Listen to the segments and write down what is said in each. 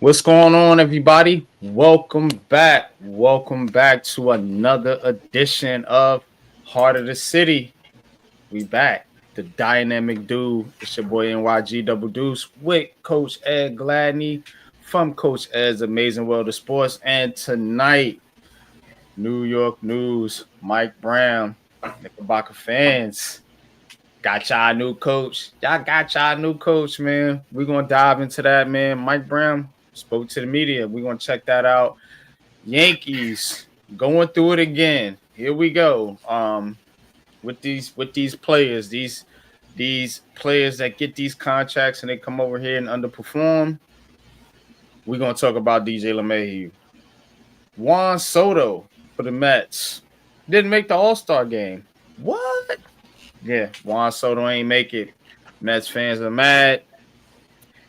What's going on, everybody? Welcome back. Welcome back to another edition of Heart of the City. We back. The dynamic dude. It's your boy NYG Double Deuce with Coach Ed Gladney from Coach Ed's Amazing World of Sports. And tonight, New York News, Mike Brown, Knickerbocker fans. Got y'all new coach. Y'all got y'all new coach, man. We're going to dive into that, man. Mike Brown spoke to the media. We're going to check that out. Yankees going through it again. Here we go. With these players, these players that get these contracts and they come over here and underperform. We're going to talk about DJ LeMahieu. Juan Soto for the Mets didn't make the All-Star game. What? Yeah, Juan Soto ain't make it. Mets fans are mad.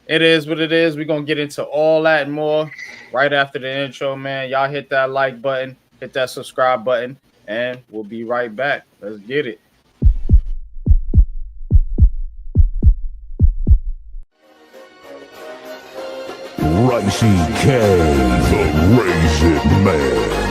It is what it is. We're going to get into all that and more right after the intro, man. Y'all hit that like button, hit that subscribe button, and we'll be right back. Let's get it. Ricey K, the Raisin Man.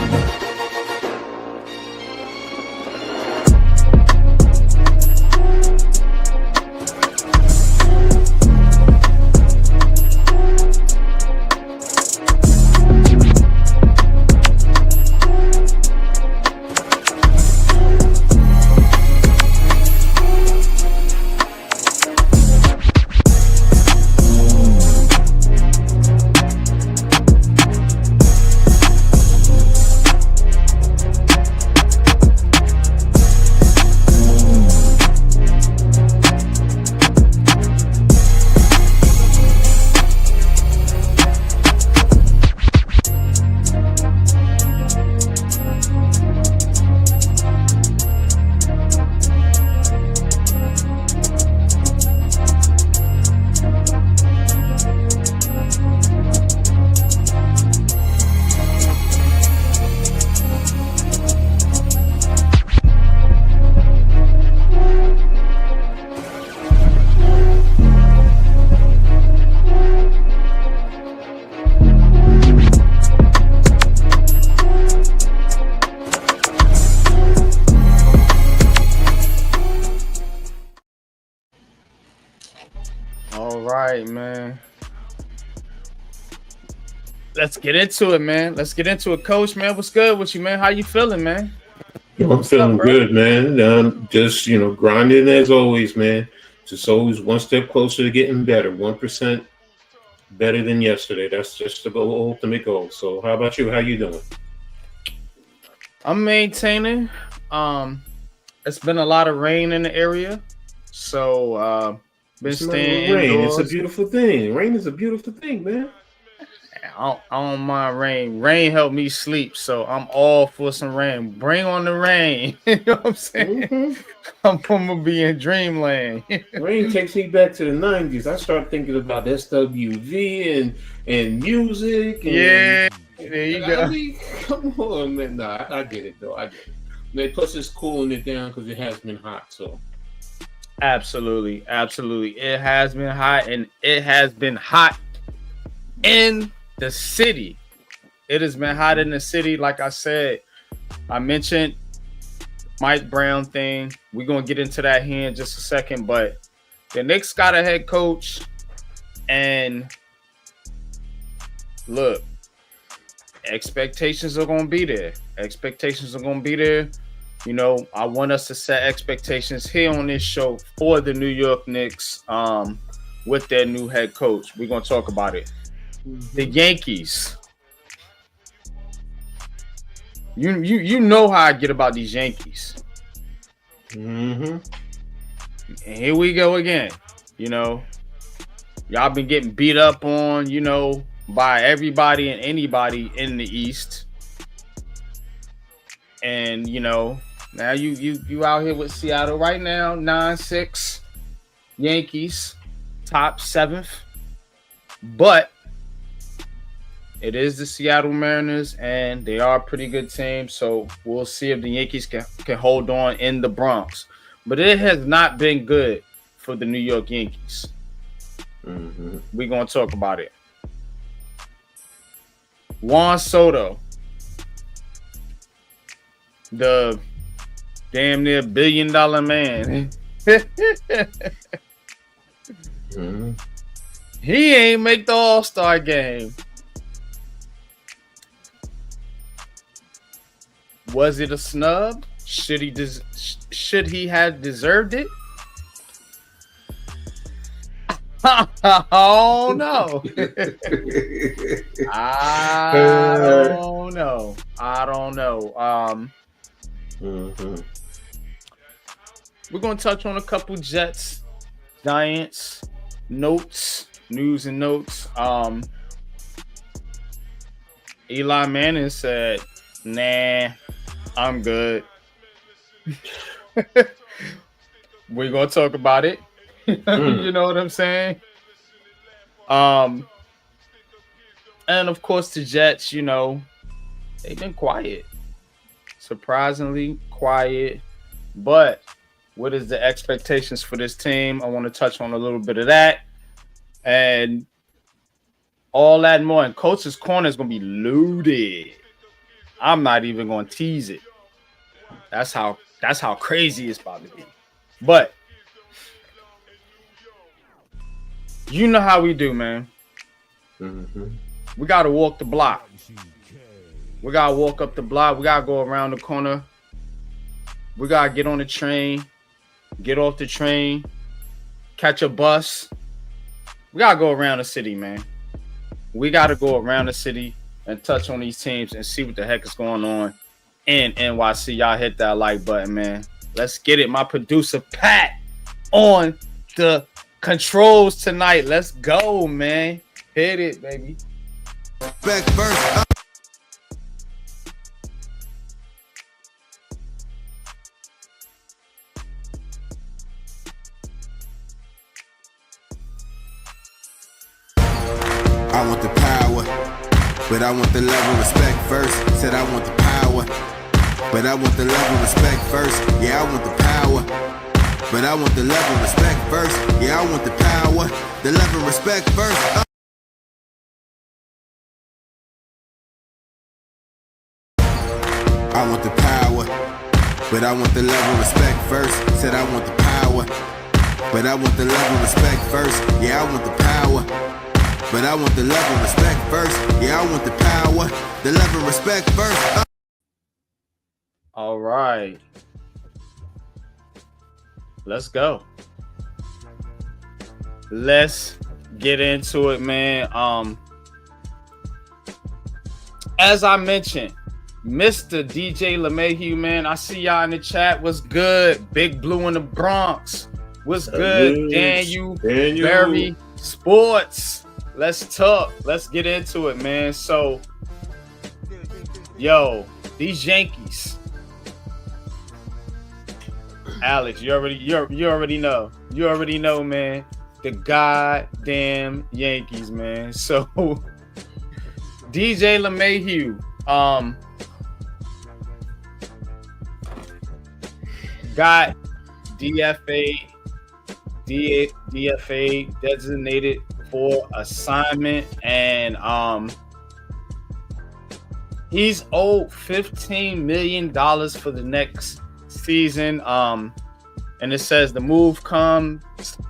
Man. Let's get into it, man. Let's get into it, Coach, man. What's good with you, man? How you feeling, man? I'm feeling good, man. Just, grinding as always, man. Just always one step closer to getting better. 1% better than yesterday. That's just the ultimate goal. So how about you? How you doing? I'm maintaining. It's been a lot of rain in the area. So been staying rain. indoors. It's a beautiful thing. Rain is a beautiful thing, man. I don't mind rain. Rain helped me sleep, so I'm all for some rain. Bring on the rain. You know what I'm saying? Mm-hmm. I'm gonna be in dreamland. Rain takes me back to the 90s. I start thinking about SWV and music. And, yeah, there you go. I mean, come on, man. Nah, I get it, though. I get it. Man, plus it's cooling it down because it has been hot, so. Absolutely. It has been hot, and it has been hot in the city. It has been hot in the city. Like I said, I mentioned Mike Brown thing. We're going to get into that here in just a second, but the Knicks got a head coach, and look, expectations are going to be there. I want us to set expectations here on this show for the New York Knicks with their new head coach. We're going to talk about it. The Yankees. You know how I get about these Yankees. Mm-hmm. And here we go again. Y'all been getting beat up on, by everybody and anybody in the East. And, now you out here with Seattle right now, 9-6 Yankees, top 7th. But it is the Seattle Mariners, and they are a pretty good team. So we'll see if the Yankees can hold on in the Bronx. But it has not been good for the New York Yankees. Mm-hmm. We're going to talk about it. Juan Soto, the damn near $1 billion man. He ain't make the All-Star game. Was it a snub? Should he have deserved it? Oh no. I don't know. We're gonna touch on a couple Jets, Giants, news and notes. Eli Manning said, "Nah, I'm good." We're gonna talk about it. You know what I'm saying? And of course the Jets, you know, they've been quiet. Surprisingly quiet. But what is the expectations for this team? I want to touch on a little bit of that. And all that and more. And Coach's Corner is going to be loaded. I'm not even going to tease it. That's how crazy it's about to be. But you know how we do, man. We got to walk the block. We got to walk up the block. We got to go around the corner. We got to get on the train, get off the train, catch a bus. We got to go around the city, man. We got to go around the city and touch on these teams and see what the heck is going on in NYC. Y'all hit that like button, man. Let's get it. My producer, Pat, on the controls tonight. Let's go, man. Hit it, baby. Back first. I want the power, but I want the love and respect first. Said I want the power, but I want the love and respect first. Yeah, I want the power, but I want the love and respect first. Yeah, I want the power, the love and respect first. I want the power, but I want the love and respect first. Said I want the power, but I want the love and respect first. Yeah, I want the power, but I want the love and respect first. Yeah, I want the power, the love and respect first. All right. Let's go. Let's get into it, man. As I mentioned, Mr. DJ LeMahieu, man, I see y'all in the chat. What's good? Big Blue in the Bronx. What's good? Daniel Berry Sports. Let's talk. Let's get into it, man. So, yo, these Yankees. Alex, you already know. You already know, man. The goddamn Yankees, man. So, DJ LeMahieu, got DFA designated for assignment, and he's owed $15 million for the next season. And it says the move comes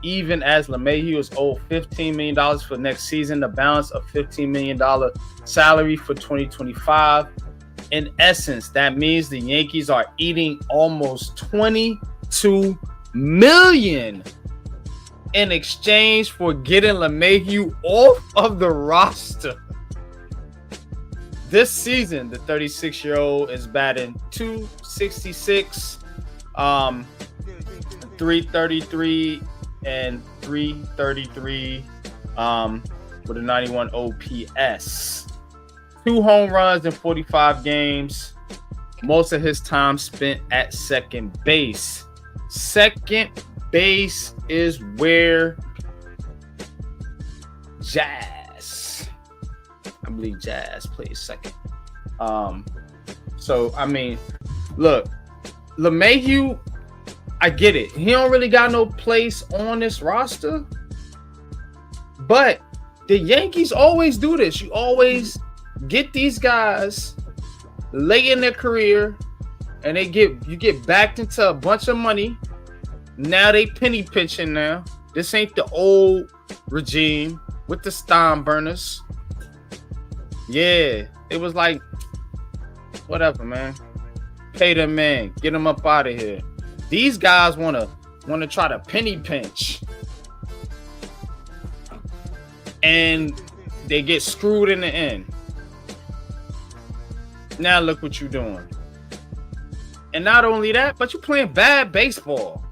even as LeMahieu is owed $15 million for next season, the balance of $15 million salary for 2025. In essence, that means the Yankees are eating almost $22 million in exchange for getting LeMahieu off of the roster. This season, the 36-year-old is batting .266, 333 and 333 with a 91 OPS. 2 home runs in 45 games. Most of his time spent at second base. Second base is where Jazz, I believe Jazz plays second. So, I mean, look, LeMahieu, I get it. He don't really got no place on this roster. But the Yankees always do this. You always get these guys late in their career, and you get backed into a bunch of money. Now they penny pinching now. This ain't the old regime with the Steinburners. Yeah, it was like, whatever, man. Pay them, man. Get them up out of here. These guys wanna try to penny pinch, and they get screwed in the end. Now look what you're doing. And not only that, but you're playing bad baseball.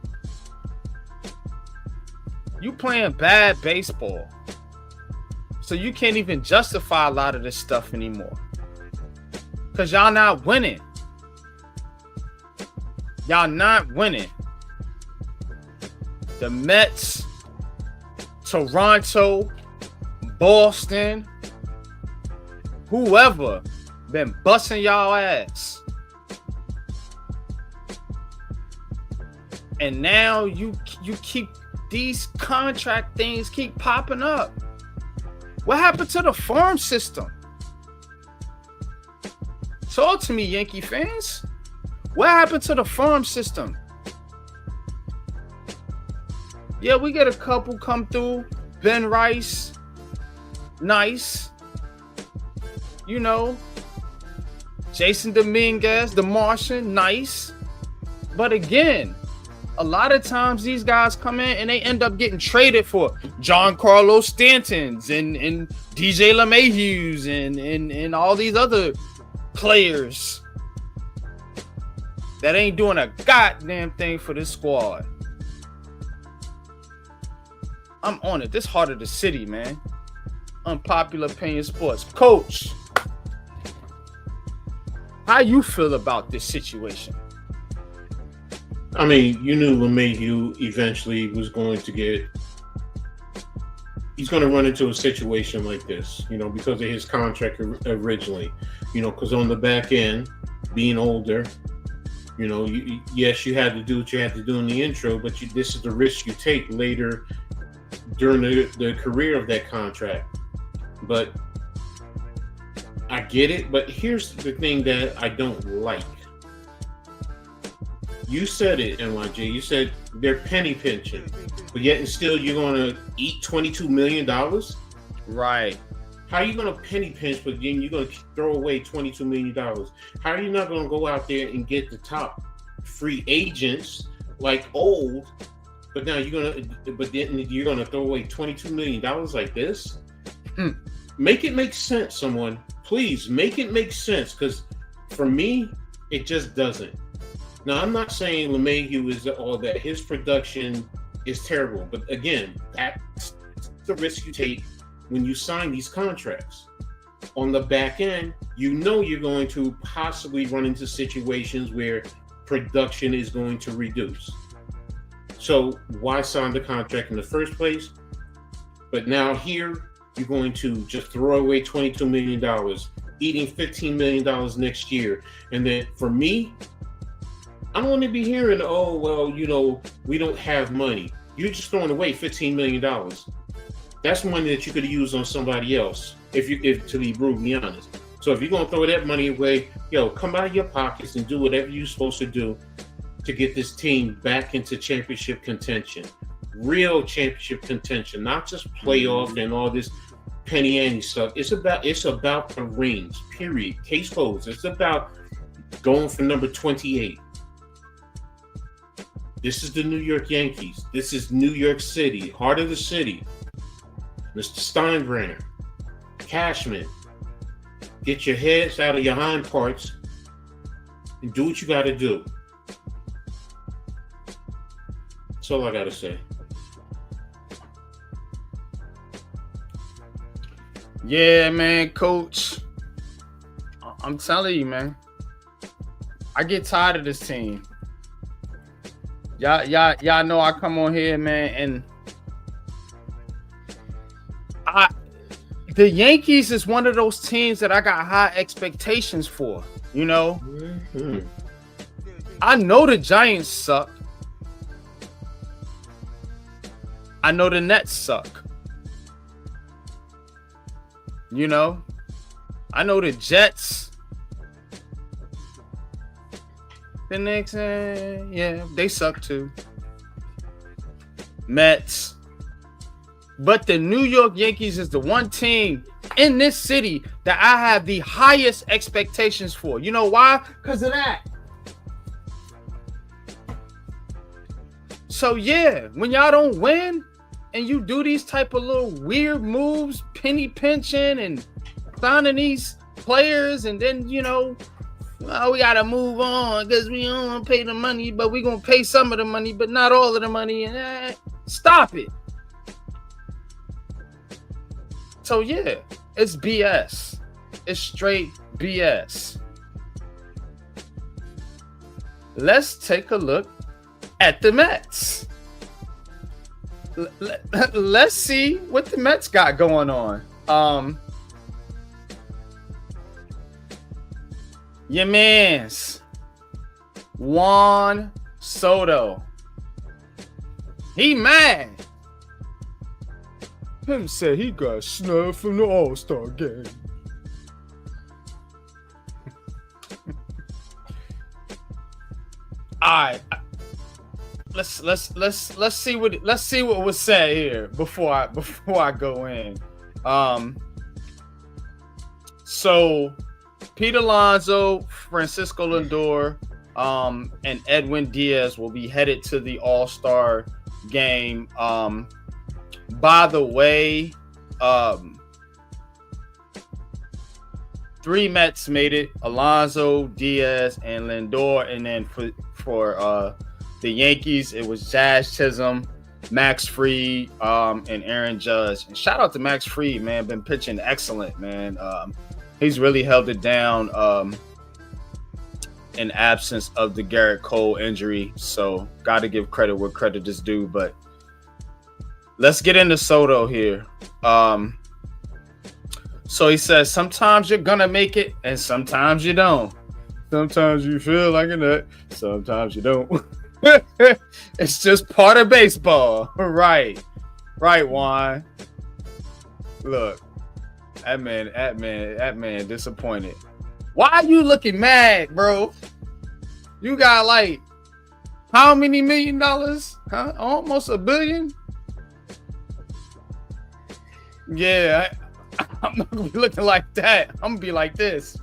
You playing bad baseball. So you can't even justify a lot of this stuff anymore. Because y'all not winning. Y'all not winning. The Mets, Toronto, Boston, whoever been busting y'all ass. And now you keep these contract things keep popping up. What happened to the farm system? Talk to me, Yankee fans. What happened to the farm system? Yeah, we get a couple come through. Ben Rice, nice. You know, Jason Dominguez, the Martian, nice. But again, a lot of times these guys come in and they end up getting traded for Giancarlo Stantons and DJ LeMahieu's and all these other players that ain't doing a goddamn thing for this squad. I'm on it. This heart of the city, man. Unpopular opinion sports. Coach, how you feel about this situation? I mean, you knew LeMahieu eventually was going to he's going to run into a situation like this, you know, because of his contract originally, you know, because on the back end, being older, you know, yes, you had to do what you had to do in the intro, but this is the risk you take later during the career of that contract. But I get it, but here's the thing that I don't like. You said it, NYJ. You said they're penny pinching, but yet and still you're going to eat $22 million? Right. How are you going to penny pinch, but then you're going to throw away $22 million? How are you not going to go out there and get the top free agents like old, but now you're going to throw away $22 million like this? Make it make sense, someone. Please make it make sense, because for me, it just doesn't. Now, I'm not saying LeMahieu is all that. His production is terrible. But again, that's the risk you take when you sign these contracts. On the back end, you know you're going to possibly run into situations where production is going to reduce. So why sign the contract in the first place? But now here, you're going to just throw away $22 million, eating $15 million next year. And then for me, I don't want to be hearing, oh, well, you know, we don't have money. You're just throwing away $15 million. That's money that you could use on somebody else, if to be brutally honest. So if you're going to throw that money away, come out of your pockets and do whatever you're supposed to do to get this team back into championship contention. Real championship contention, not just playoff and all this penny ante stuff. It's about the rings, period. Case closed. It's about going for number 28. This is the New York Yankees. This is New York City, heart of the city. Mr. Steinbrenner, Cashman, get your heads out of your hind parts and do what you got to do. That's all I got to say. Yeah, man, Coach. I'm telling you, man. I get tired of this team. Y'all know I come on here, man, and the Yankees is one of those teams that I got high expectations for, you know? Mm-hmm. I know the Giants suck. I know the Nets suck. You know? I know the Jets, the Knicks, yeah, they suck too. Mets. But the New York Yankees is the one team in this city that I have the highest expectations for. You know why? Because of that. So yeah, when y'all don't win and you do these type of little weird moves, penny pinching and signing these players, and then, you know, oh, we got to move on because we don't want to pay the money, but we're going to pay some of the money, but not all of the money. And stop it. So yeah, it's BS. It's straight BS. Let's take a look at the Mets. Let's see what the Mets got going on. Your man's Juan Soto. He mad. Him said he got snubbed from the All-Star game. All right. Let's see what was said here before I go in. So Pete Alonso, Francisco Lindor, and Edwin Diaz will be headed to the All-Star game. By the way, 3 Mets made it: Alonso, Diaz, and Lindor. And then for the Yankees, it was Jazz Chisholm, Max Fried, and Aaron Judge. And shout out to Max Fried, man. Been pitching excellent, man. He's really held it down in absence of the Garrett Cole injury. So got to give credit where credit is due. But let's get into Soto here. So he says, sometimes you're going to make it and sometimes you don't. Sometimes you feel like a nut. Sometimes you don't. It's just part of baseball. Right, Juan. Look, that man disappointed. Why are you looking mad, bro? You got like how many $1 million? Huh? Almost $1 billion? Yeah, I'm not gonna be looking like that. I'm gonna be like this.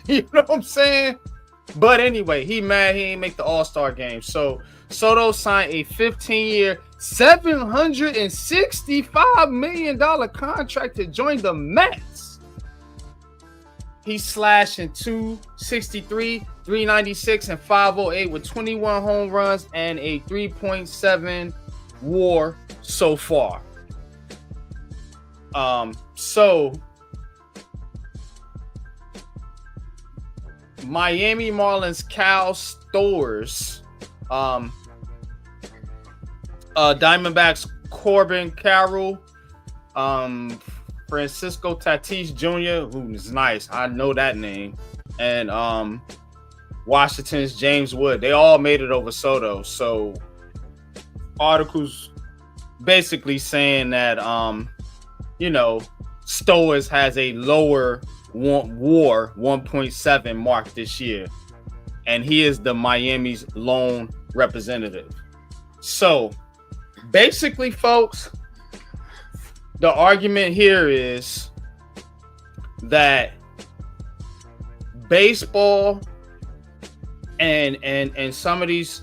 You know what I'm saying? But anyway, he mad he ain't make the All-Star game. So Soto signed a 15-year, $765 million contract to join the Mets. He's slashing .263, .396, and .508 with 21 home runs and a 3.7 WAR so far. So Miami Marlins Cal Stores, Diamondbacks Corbin Carroll, Francisco Tatis Jr., who is nice, I know that name, and Washington's James Wood. They all made it over Soto. So articles basically saying that you know, Stowers has a lower WAR 1.7 mark this year, and he is the Miami's lone representative. So basically, folks, the argument here is that baseball and some of these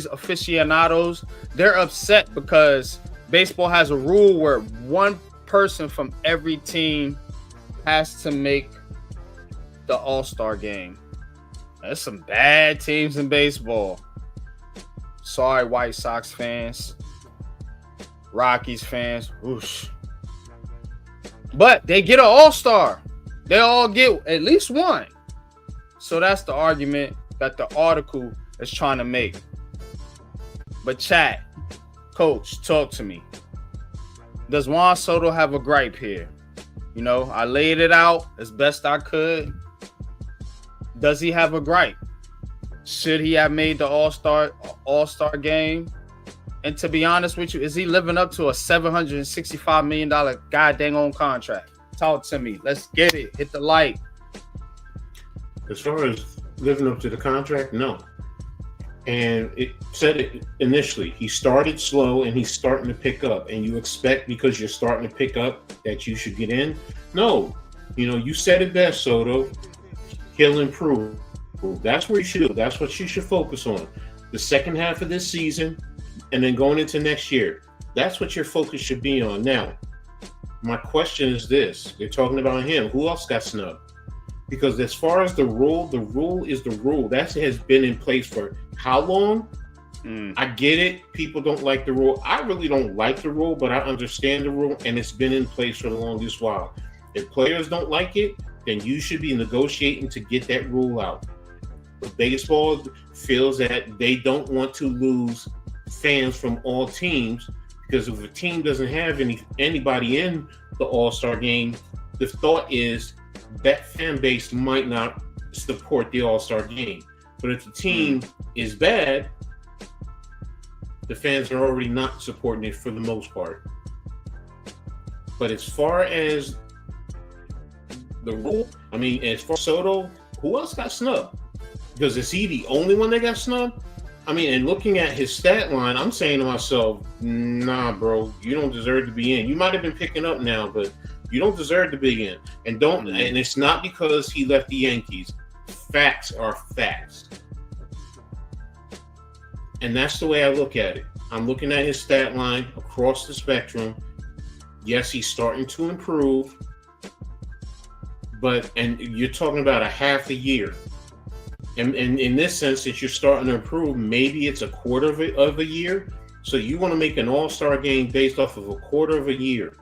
aficionados, they're upset because baseball has a rule where one person from every team has to make the All-Star game. There's some bad teams in baseball. Sorry, White Sox fans, Rockies fans, whoosh. But they get an All-Star. They all get at least one. So that's the argument that the article is trying to make. But chat, coach, talk to me. Does Juan Soto have a gripe here? You know, I laid it out as best I could. Does he have a gripe? Should he have made the All-Star game? And to be honest with you, is he living up to a $765 million god dang on contract? Talk to me. Let's get it. Hit the light. As far as living up to the contract, no. And it said it initially. He started slow and he's starting to pick up. And you expect because you're starting to pick up that you should get in? No. You said it best, Soto. He'll improve. That's where you should. That's what you should focus on. The second half of this season and then going into next year. That's what your focus should be on. Now, my question is this. They're talking about him. Who else got snubbed? Because as far as the rule is the rule. That has been in place for how long? I get it. People don't like the rule. I really don't like the rule, but I understand the rule, and it's been in place for the longest while. If players don't like it, then you should be negotiating to get that rule out. But baseball feels that they don't want to lose fans from all teams, because if a team doesn't have anybody in the All-Star game, the thought is that fan base might not support the All-Star game. But if the team is bad, the fans are already not supporting it for the most part. But as far as the rule, as for Soto, who else got snubbed? Because is he the only one that got snubbed? And looking at his stat line, I'm saying to myself, nah, bro, you don't deserve to be in. You might have been picking up now, but you don't deserve to be in. And it's not because he left the Yankees. Facts are facts. And that's the way I look at it. I'm looking at his stat line across the spectrum. Yes, he's starting to improve. And you're talking about a half a year. And in this sense, that you're starting to improve, maybe it's a quarter of a year. So you want to make an All-Star game based off of a quarter of a year.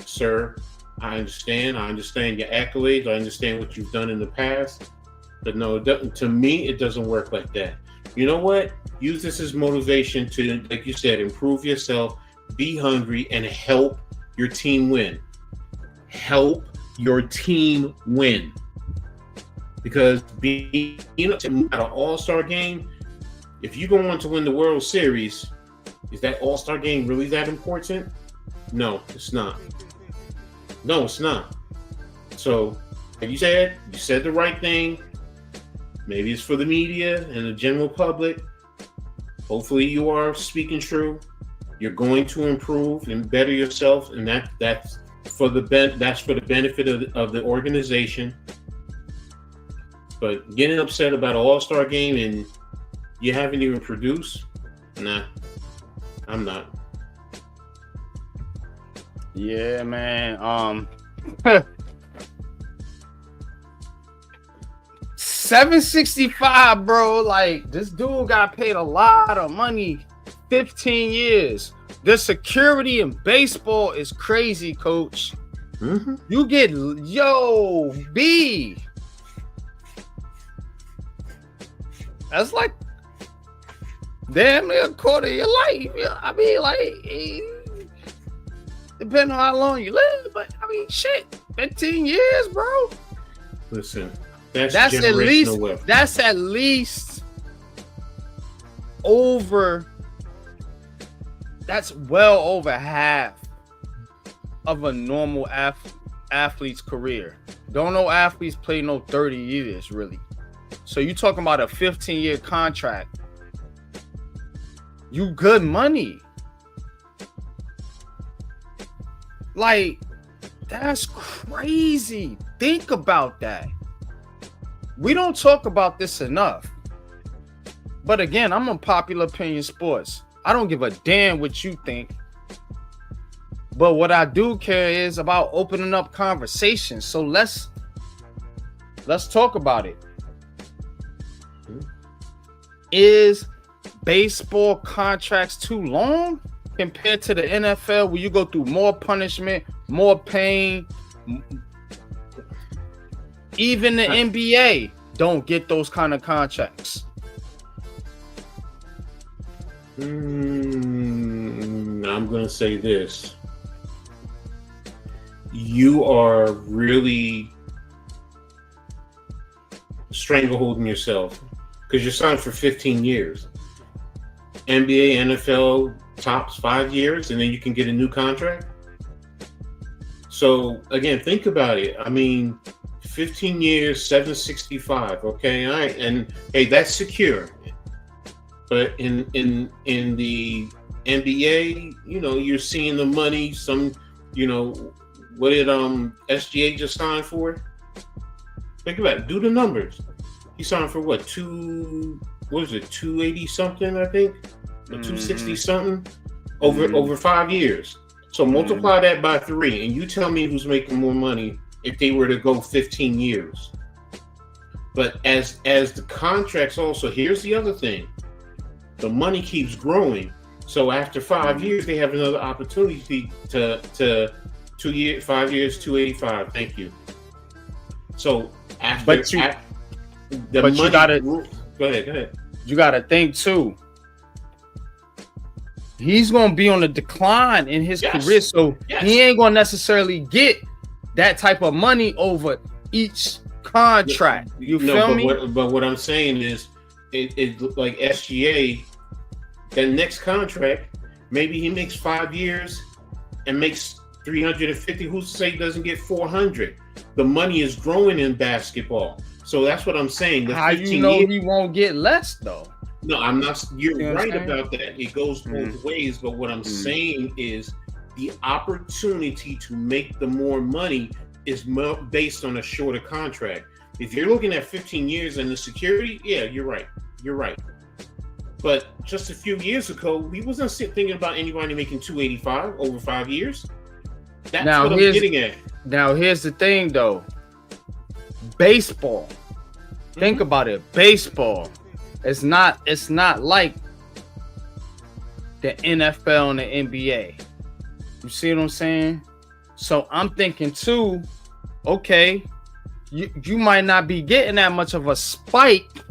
Sir, I understand. I understand your accolades. I understand what you've done in the past. But no, to me, it doesn't work like that. You know what? Use this as motivation to, like you said, improve yourself, be hungry, and help your team win. Help your team win. Because being at an All-Star game, if you go on to win the World Series, is that All-Star game really that important? No, it's not. No, it's not. So, like you said the right thing. Maybe it's for the media and the general public. Hopefully you are speaking true. You're going to improve and better yourself, and that's for the benefit of the organization. But getting upset about an All-Star game and you haven't even produced, nah, I'm not. Yeah, man. 765, bro. Like, this dude got paid a lot of money. 15 years. The security in baseball is crazy, coach. Mm-hmm. You get B. That's like damn near a quarter of your life. Depending on how long you live, but shit, 15 years, bro. Listen, that's at least over. That's well over half of a normal athlete's career. Don't know athletes play no 30 years, really. So you talking about a 15-year contract. You good money. Like, that's crazy. Think about that. We don't talk about this enough. But again, I'm on Popular Opinion Sports. I don't give a damn what you think. But what I do care is about opening up conversations. So let's talk about it. Is baseball contracts too long compared to the NFL, where you go through more punishment, more pain? Even the NBA don't get those kind of contracts. I'm going to say this. You are really strangleholding yourself because you're signed for 15 years. NBA, NFL tops 5 years, and then you can get a new contract. So again, think about it. I mean, 15 years, 765. Okay, all right, and hey, that's secure. But in the NBA, you know, you're seeing the money. Some, you know, what did SGA just sign for? Think about it. Do the numbers. He signed for what? 280 something, I think, or 260 something over 5 years. So multiply that by 3, and you tell me who's making more money if they were to go 15 years. But as the contracts also, here's the other thing: the money keeps growing. So after 5 years, they have another opportunity to 5 years, 285. Thank you. So after, you gotta go ahead. You gotta think too. He's gonna be on a decline in his career, so he ain't gonna necessarily get that type of money over each contract. You feel me? But what I'm saying is, it like SGA, that next contract, maybe he makes 5 years and makes 350. Who's to say he doesn't get 400? The money is growing in basketball, so that's what I'm saying. How you know he won't get less though? No, I'm not. You're right about that. It goes both ways. But what I'm saying is, the opportunity to make the more money is based on a shorter contract. If you're looking at 15 years and the security, yeah, you're right. You're right. But just a few years ago, we wasn't thinking about anybody making 285 over 5 years. That's what I'm getting at. Now, here's the thing, though. Baseball. Think about it. Baseball. It's not like the NFL and the NBA. You see what I'm saying? So I'm thinking too, okay, you might not be getting that much of a spike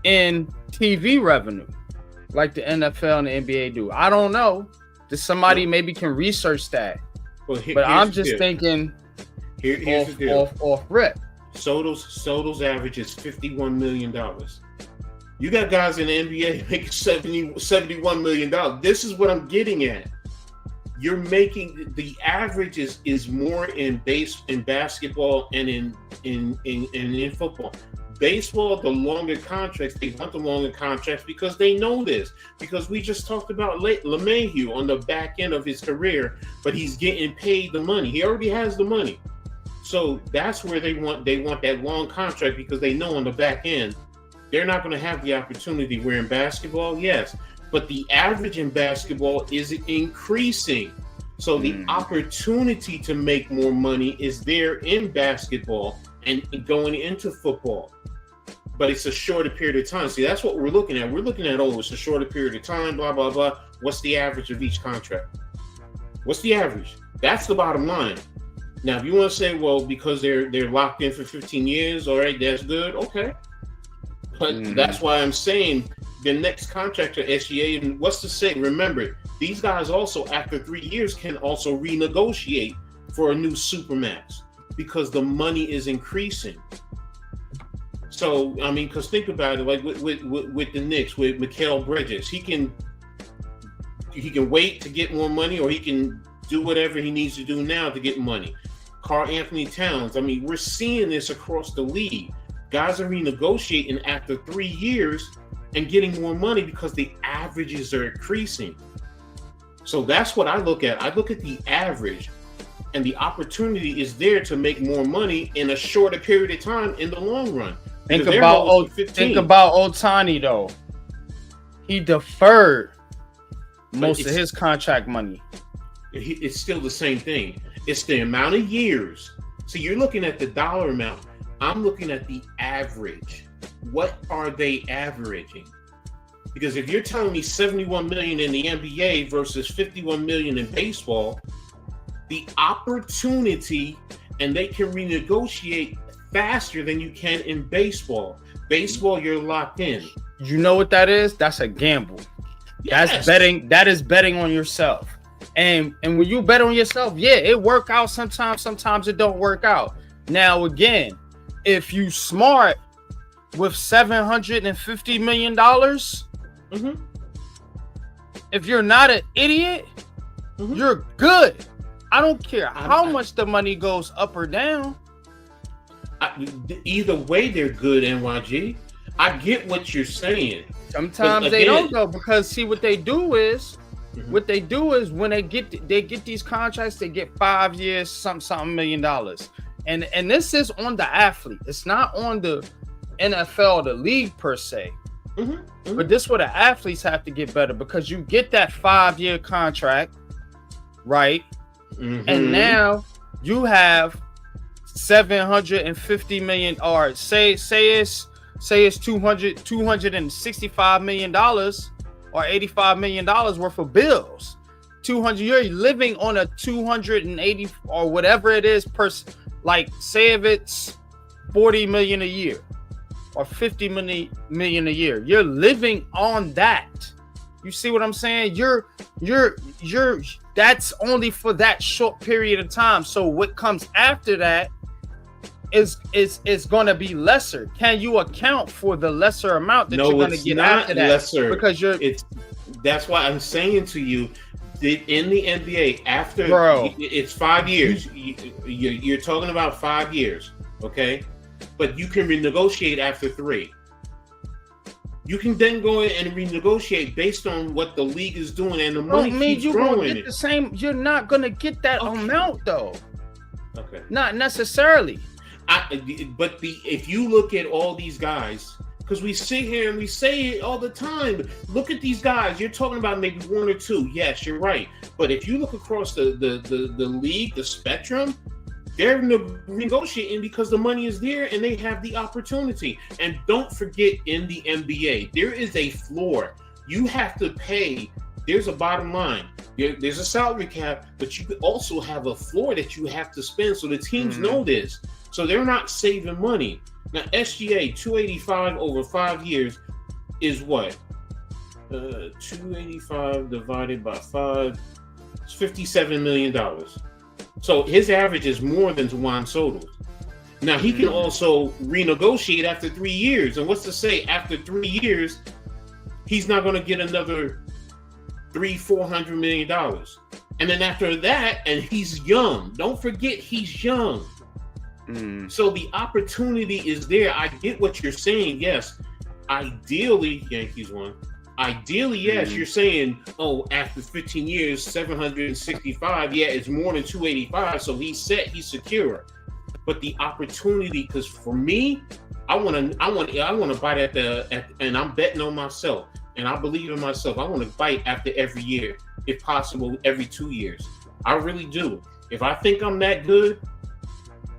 in TV revenue like the NFL and the NBA do. I don't know. Somebody maybe can research that. But I'm just thinking here's the deal. Off rip. Soto's average is $51 million. You got guys in the NBA making $71 million. This is what I'm getting at. You're making the average is more in basketball and in football. Baseball, the longer contracts, they want the longer contracts because they know this. Because we just talked about LeMahieu on the back end of his career, but he's getting paid the money. He already has the money. So that's where they want that long contract, because they know on the back end they're not going to have the opportunity. Where in basketball, yes, but the average in basketball is increasing. So the opportunity to make more money is there in basketball and going into football. But it's a shorter period of time. See, that's what we're looking at. We're looking at, it's a shorter period of time, blah, blah, blah. What's the average of each contract? What's the average? That's the bottom line. Now, if you want to say, well, because they're locked in for 15 years, all right, that's good, okay. But that's why I'm saying the next contract to SGA, and what's to say? Remember, these guys also, after 3 years, can also renegotiate for a new supermax because the money is increasing. So, I mean, because think about it, like with the Knicks, with Mikal Bridges, he can wait to get more money, or he can do whatever he needs to do now to get money. Karl Anthony Towns, I mean, we're seeing this across the league. Guys are renegotiating after 3 years and getting more money because the averages are increasing. So that's what I look at. I look at the average, and the opportunity is there to make more money in a shorter period of time in the long run. Think about Ohtani, though. He deferred most of his contract money. It's still the same thing. It's the amount of years. So you're looking at the dollar amount. I'm looking at the average. What are they averaging? Because if you're telling me 71 million in the NBA versus 51 million in baseball, the opportunity, and they can renegotiate faster than you can in baseball. Baseball, you're locked in. You know what that is? That's a gamble. Yes. That's betting. That is betting on yourself. And when you bet on yourself, yeah, it work out sometimes. Sometimes it don't work out. Now, again, if you smart with $750 million, if you're not an idiot, you're good. I don't care how much the money goes up or down. Either way, they're good, NYG. I get what you're saying. Sometimes they don't though, because see what they do is when they get these contracts, they get 5 years, something $1 million. And this is on the athlete. It's not on the NFL, the league per se. But this is where the athletes have to get better, because you get that 5-year contract, right? And now you have $750 million, or say it's $265 million or $85 million worth of bills. You're living on a 280 or whatever it is per, like say if it's 40 million a year or 50 million a year, you're living on that. You see what I'm saying? You're that's only for that short period of time. So what comes after that is going to be lesser. Can you account for the lesser amount that you're going to get after that? Lesser. Because that's why I'm saying to you, in the NBA, after it's 5 years, you're talking about 5 years, okay? But you can renegotiate after 3. You can then go in and renegotiate based on what the league is doing, and the money keeps growing. Get the same. You're not going to get that amount though. Okay. Not necessarily. If you look at all these guys, because we sit here and we say it all the time, look at these guys. You're talking about maybe 1 or 2. Yes, you're right. But if you look across the league, the spectrum, they're negotiating because the money is there and they have the opportunity. And don't forget, in the NBA, there is a floor. You have to pay. There's a bottom line. There's a salary cap, but you could also have a floor that you have to spend, so the teams know this. So they're not saving money. Now, SGA 285 over 5 years is what? 285 divided by 5 is $57 million. So his average is more than Juan Soto's. Now, he can also renegotiate after 3 years. And what's to say after 3 years, he's not going to get another $400 million. And then after that, and he's young. Don't forget, he's young. So the opportunity is there. I get what you're saying. Yes, ideally, Yankees won. Ideally, yes, you're saying, after 15 years, 765. Yeah, it's more than 285. So he's set. He's secure. But the opportunity, because for me, I want to bite and I'm betting on myself, and I believe in myself. I want to bite after every year, if possible, every 2 years. I really do. If I think I'm that good.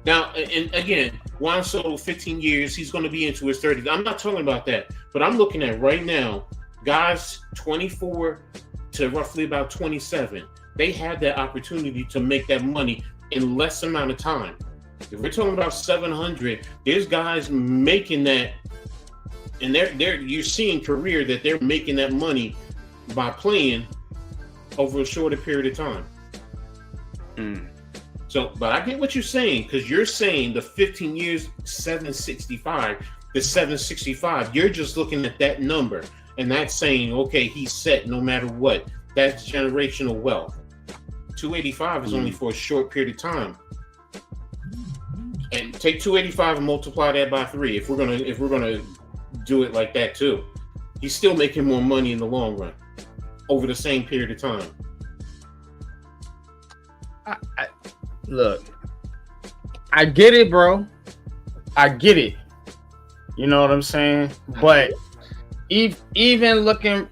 Now, and again, Juan Soto, 15 years, he's going to be into his 30s. I'm not talking about that, but I'm looking at right now, guys 24 to roughly about 27. They had that opportunity to make that money in less amount of time. If we're talking about 700, there's guys making that, and you're seeing career that they're making that money by playing over a shorter period of time. So, but I get what you're saying, because you're saying the 15 years, 765, the 765, you're just looking at that number, and that's saying, okay, he's set no matter what. That's generational wealth. 285 is only for a short period of time. And take 285 and multiply that by 3. If we're gonna do it like that too, he's still making more money in the long run over the same period of time. Look, I get it, bro. I get it. You know what I'm saying? But even looking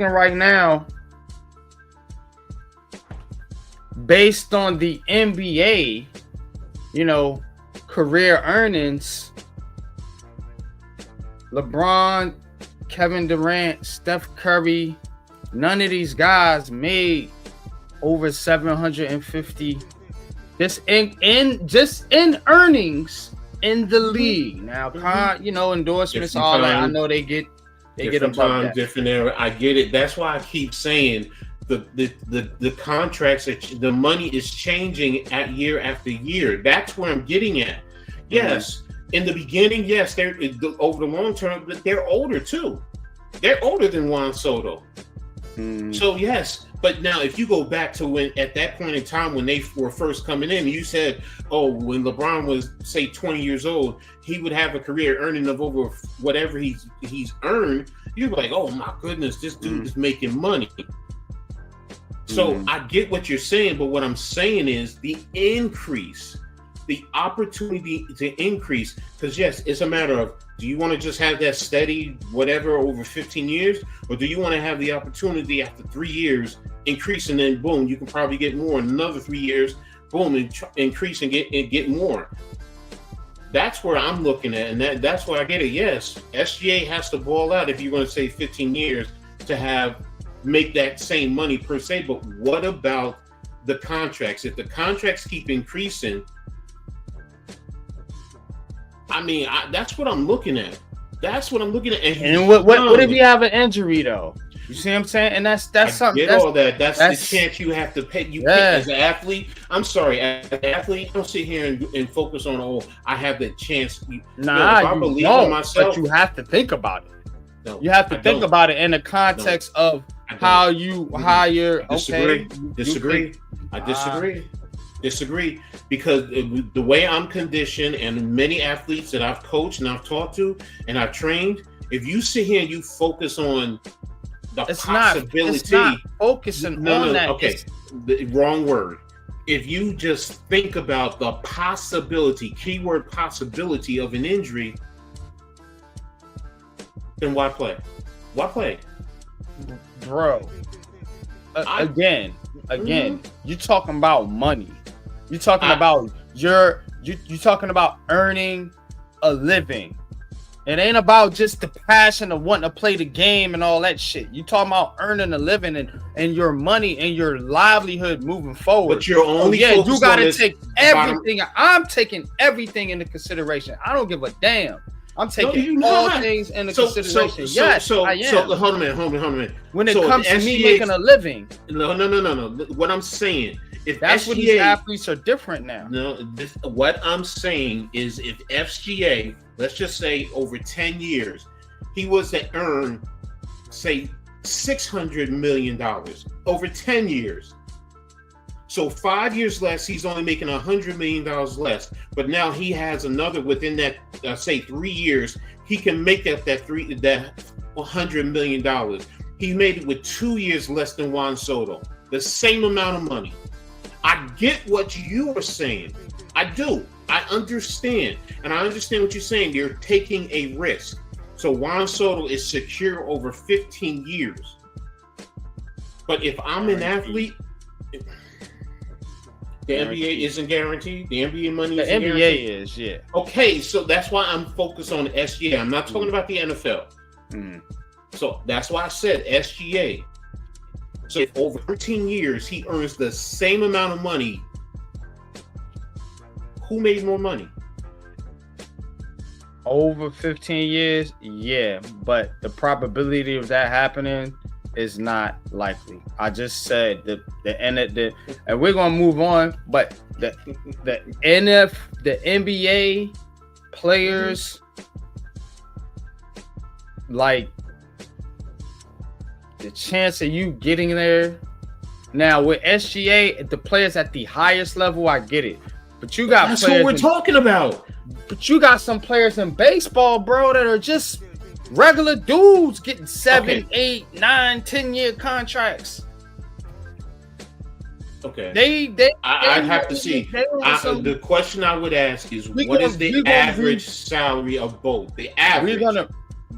right now, based on the NBA, career earnings, LeBron, Kevin Durant, Steph Curry, none of these guys made over 750 just in earnings in the league. Now, endorsements, different all that. I know they get above that. Different era. I get it. That's why I keep saying the contracts, the money is changing at year after year. That's where I'm getting at. Yes, in the beginning, yes, they're over the long term, but they're older too. They're older than Juan Soto. So yes, but now if you go back to when at that point in time when they were first coming in, you said, oh, when LeBron was say 20 years old, he would have a career earning of over whatever he's earned. You're like, oh my goodness, this dude is making money. So I get what you're saying, but what I'm saying is the increase, the opportunity to increase, because yes, it's a matter of, do you want to just have that steady whatever over 15 years, or do you want to have the opportunity after 3 years increase, and then boom, you can probably get more in another 3 years, boom, and increase and get more. That's where I'm looking at, and that's where I get it. Yes, SGA has to ball out if you're going to say 15 years to make that same money per se. But what about the contracts? If the contracts keep increasing, I mean, that's what I'm looking at. That's what I'm looking at. And what if you have an injury though? You see what I'm saying? And that's something. Get all that. That's the chance you have to pay. You pay as an athlete. I'm sorry, as an athlete, don't sit here and focus on, oh, I have the chance. Nah, I believe in myself, but you have to think about it. No, you have to think about it in the context of how you're. Disagree. I disagree because the way I'm conditioned and many athletes that I've coached and I've talked to and I've trained, if you sit here and you focus on the possibility, it's not focusing on that. Okay, the wrong word. If you just think about the possibility, keyword possibility of an injury, then why play? Why play? Bro, again, you're talking about money. You're talking about you're talking about earning a living. It ain't about just the passion of wanting to play the game and all that shit. You talking about earning a living and your money and your livelihood moving forward. But you're only you gotta take everything. I'm taking everything into consideration. I don't give a damn. I'm taking all things into consideration. Yes, I am. So hold on a minute. When it comes to me making a living. No. What I'm saying, if that's SGA, what these athletes are different now. No, what I'm saying is if SGA, let's just say over 10 years, he was to earn, say, $600 million over 10 years. So 5 years less, he's only making $100 million less. But now he has another within that, say, 3 years, he can make up that $100 million. He made it with 2 years less than Juan Soto, the same amount of money. I get what you are saying. I do. I understand. And I understand what you're saying. You're taking a risk. So Juan Soto is secure over 15 years. But if I'm an athlete, the NBA isn't guaranteed. The NBA money isn't guaranteed. The NBA is, yeah. Okay, so that's why I'm focused on SGA. I'm not talking about the NFL. So that's why I said SGA. So if over 13 years he earns the same amount of money, who made more money? Over 15 years, yeah. But the probability of that happening is not likely. I just said and we're gonna move on. But the NBA players, like the chance of you getting there. Now with SGA, the players at the highest level, I get it. But you got that's what we're talking about. But you got some players in baseball, bro, that are just regular dudes getting 7, 8, 9, 10-year contracts. Okay. I'd have to see. The question I would ask is, what is the average salary of both? The average.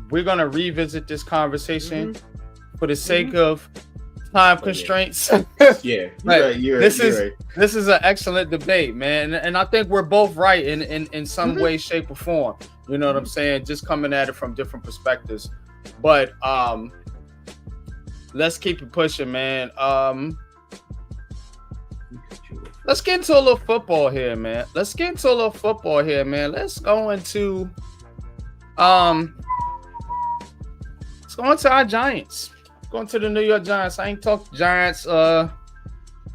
We're gonna revisit this conversation for the sake of time constraints. Yeah, This is an excellent debate, man, and I think we're both right in some way, shape, or form. You know what I'm saying? Just coming at it from different perspectives. But let's keep it pushing, man. Let's get into a little football here, man. Let's go into our Giants. Going to the New York Giants. I ain't talked Giants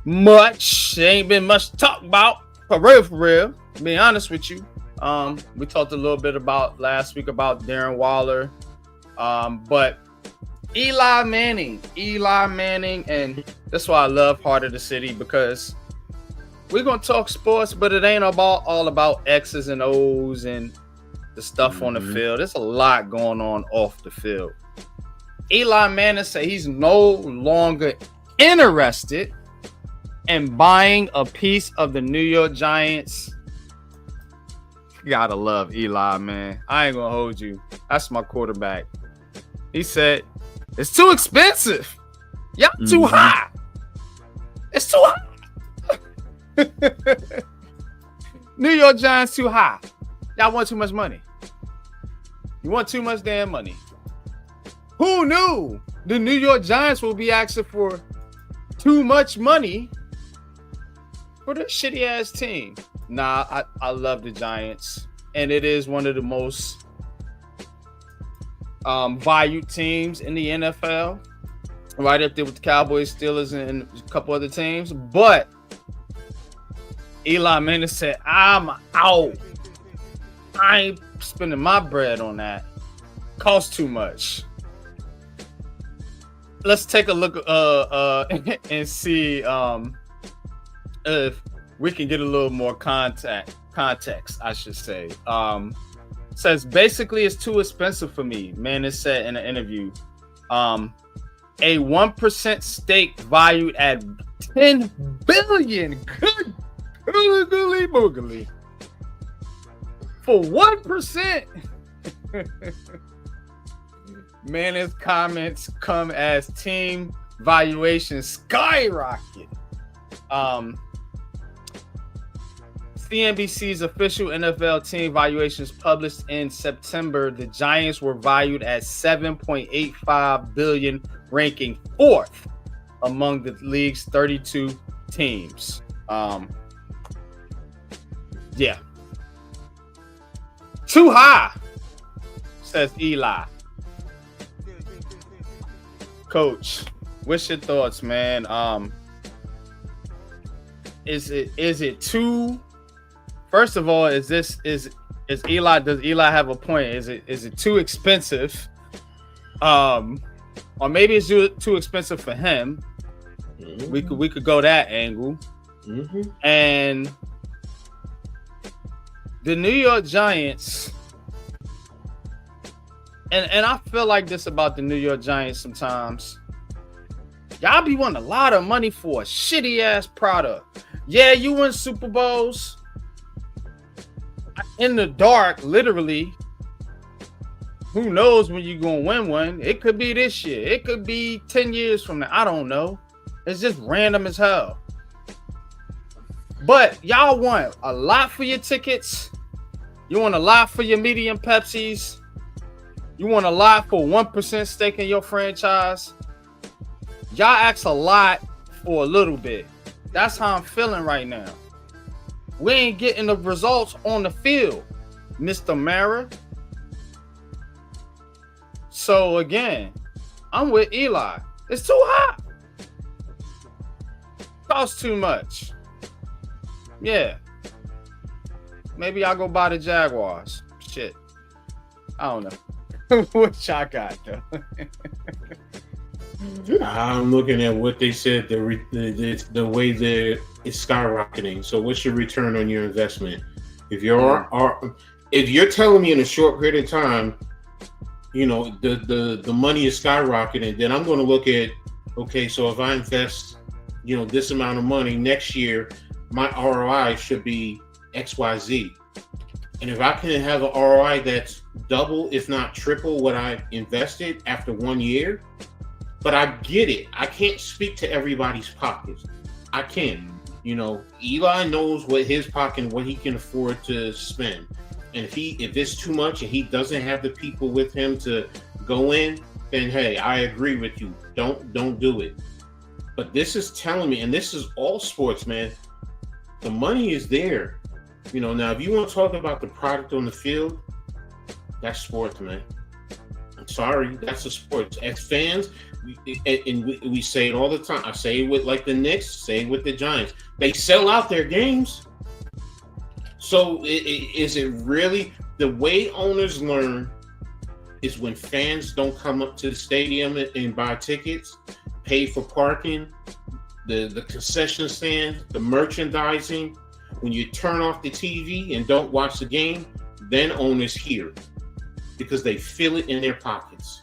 much. There ain't been much to talk about. For real. To be honest with you. We talked a little bit about last week about Darren Waller. But Eli Manning, and that's why I love Heart of the City, because we're gonna talk sports, but it ain't all about X's and O's and the stuff on the field. There's a lot going on off the field. Eli Manning said he's no longer interested in buying a piece of the New York Giants. You gotta love Eli, man. I ain't gonna hold you. That's my quarterback. He said, it's too expensive. Y'all too high. It's too high. New York Giants too high. Y'all want too much money. You want too much damn money. Who knew the New York Giants will be asking for too much money for this shitty ass team? Nah, I love the Giants, and it is one of the most valued teams in the NFL, right up there with the Cowboys, Steelers, and a couple other teams. But Eli Manning said, I'm out. I ain't spending my bread on that. Costs too much. Let's take a look and see if we can get a little more context, I should say. Says basically it's too expensive for me. Manning said in an interview. A 1% stake valued at $10 billion. Good googly boogly. For 1%. Manning's comments come as team valuations skyrocket. CNBC's official NFL team valuations published in September, the Giants were valued at $7.85 billion, ranking 4th among the league's 32 teams. Yeah. Too high, says Eli. Coach, what's your thoughts, man? Is it too? First of all, is Eli? Does Eli have a point? Is it too expensive? Or maybe it's too expensive for him. Mm-hmm. We could go that angle. Mm-hmm. And the New York Giants, and I feel like this about the New York Giants sometimes. Y'all be wanting a lot of money for a shitty ass product. Yeah, you win Super Bowls. In the dark, literally. Who knows when you're gonna win one? It could be this year. It could be 10 years from now. I don't know. It's just random as hell. But y'all want a lot for your tickets. You want a lot for your medium Pepsis. You want a lot for 1% stake in your franchise. Y'all ask a lot for a little bit. That's how I'm feeling right now. We ain't getting the results on the field, Mr. Mara. So again, I'm with Eli. It's too hot. Costs too much. Yeah. Maybe I'll go buy the Jaguars. Shit. I don't know. What y'all got though? I'm looking at what they said. The way that it's skyrocketing. So, what's your return on your investment? If you're telling me in a short period of time, you know the money is skyrocketing, then I'm going to look at, okay, so if I invest, you know, this amount of money next year, my ROI should be XYZ. And if I can have an ROI that's double, if not triple, what I invested after 1 year. But I get it. I can't speak to everybody's pockets. I can't. You know, Eli knows what his pocket and what he can afford to spend. And if it's too much and he doesn't have the people with him to go in, then hey, I agree with you. Don't do it. But this is telling me, and this is all sports, man. The money is there. You know, now if you want to talk about the product on the field, that's sports, man. I'm sorry, that's a sport. As fans, we say it all the time. I say it with like the Knicks, say it with the Giants. They sell out their games. So is it really the way owners learn is when fans don't come up to the stadium and buy tickets, pay for parking, the concession stand, the merchandising. When you turn off the TV and don't watch the game, then owners hear it because they feel it in their pockets.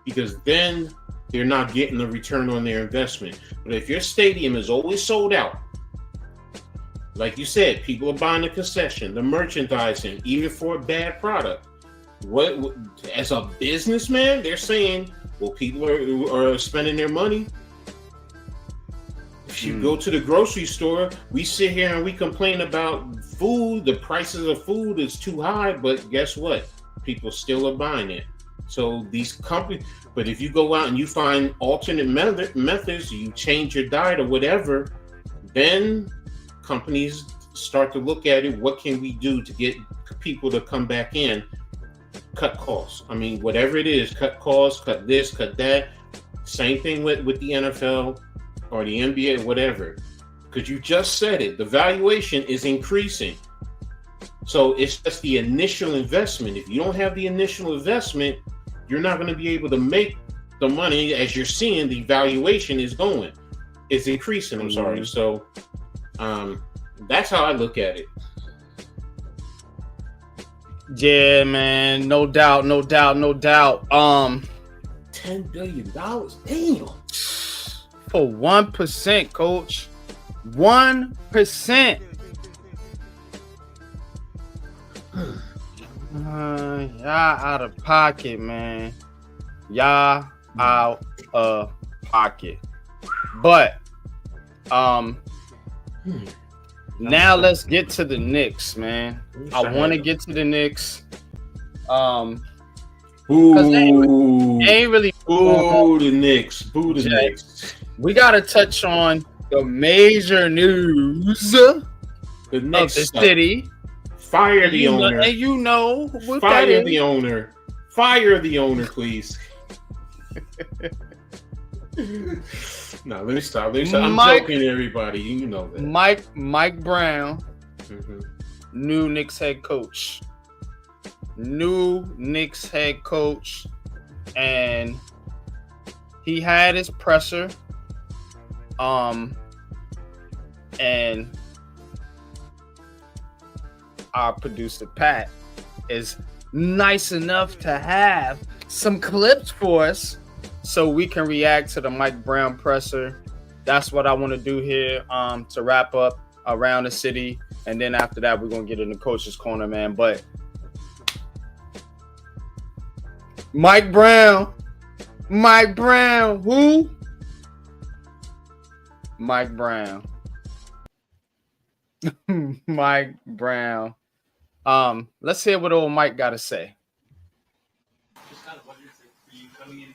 Because then they're not getting the return on their investment. But if your stadium is always sold out, like you said, people are buying the concession, the merchandising, even for a bad product. What as a businessman, they're saying, well, people are spending their money. If you go to the grocery store, we sit here and we complain about food. The prices of food is too high, but guess what? People still are buying it. So these companies, but if you go out and you find alternate methods, you change your diet or whatever, then companies start to look at it. What can we do to get people to come back in? Cut costs. I mean, whatever it is, cut costs, cut this, cut that. Same thing with the NFL or the NBA, whatever. Because you just said it, the valuation is increasing. So it's just the initial investment. If you don't have the initial investment, you're not going to be able to make the money. As you're seeing, the valuation is going. It's increasing, I'm sorry. So that's how I look at it. Yeah, man, no doubt. $10 billion, damn. For 1%, coach. 1%. Y'all out of pocket, man. Y'all out of pocket. But now let's get to the Knicks, man. I want to get to the Knicks. Boo! Ain't really boo the Knicks. Boo the Knicks. We gotta touch on the major news of the city. Fire the owner. And you know what Fire that is. the owner. Fire the owner, please. No, let me stop. I'm joking, everybody. You know that. Mike Brown, new Knicks head coach. And he had his presser. And our producer Pat is nice enough to have some clips for us so we can react to the Mike Brown presser. That's what I want to do here to wrap up around the city, and then after that we're gonna get in the coach's corner, man. But Mike Brown, who? Mike Brown. Mike Brown. Let's hear what old Mike got to say. Just kind of wondering for you coming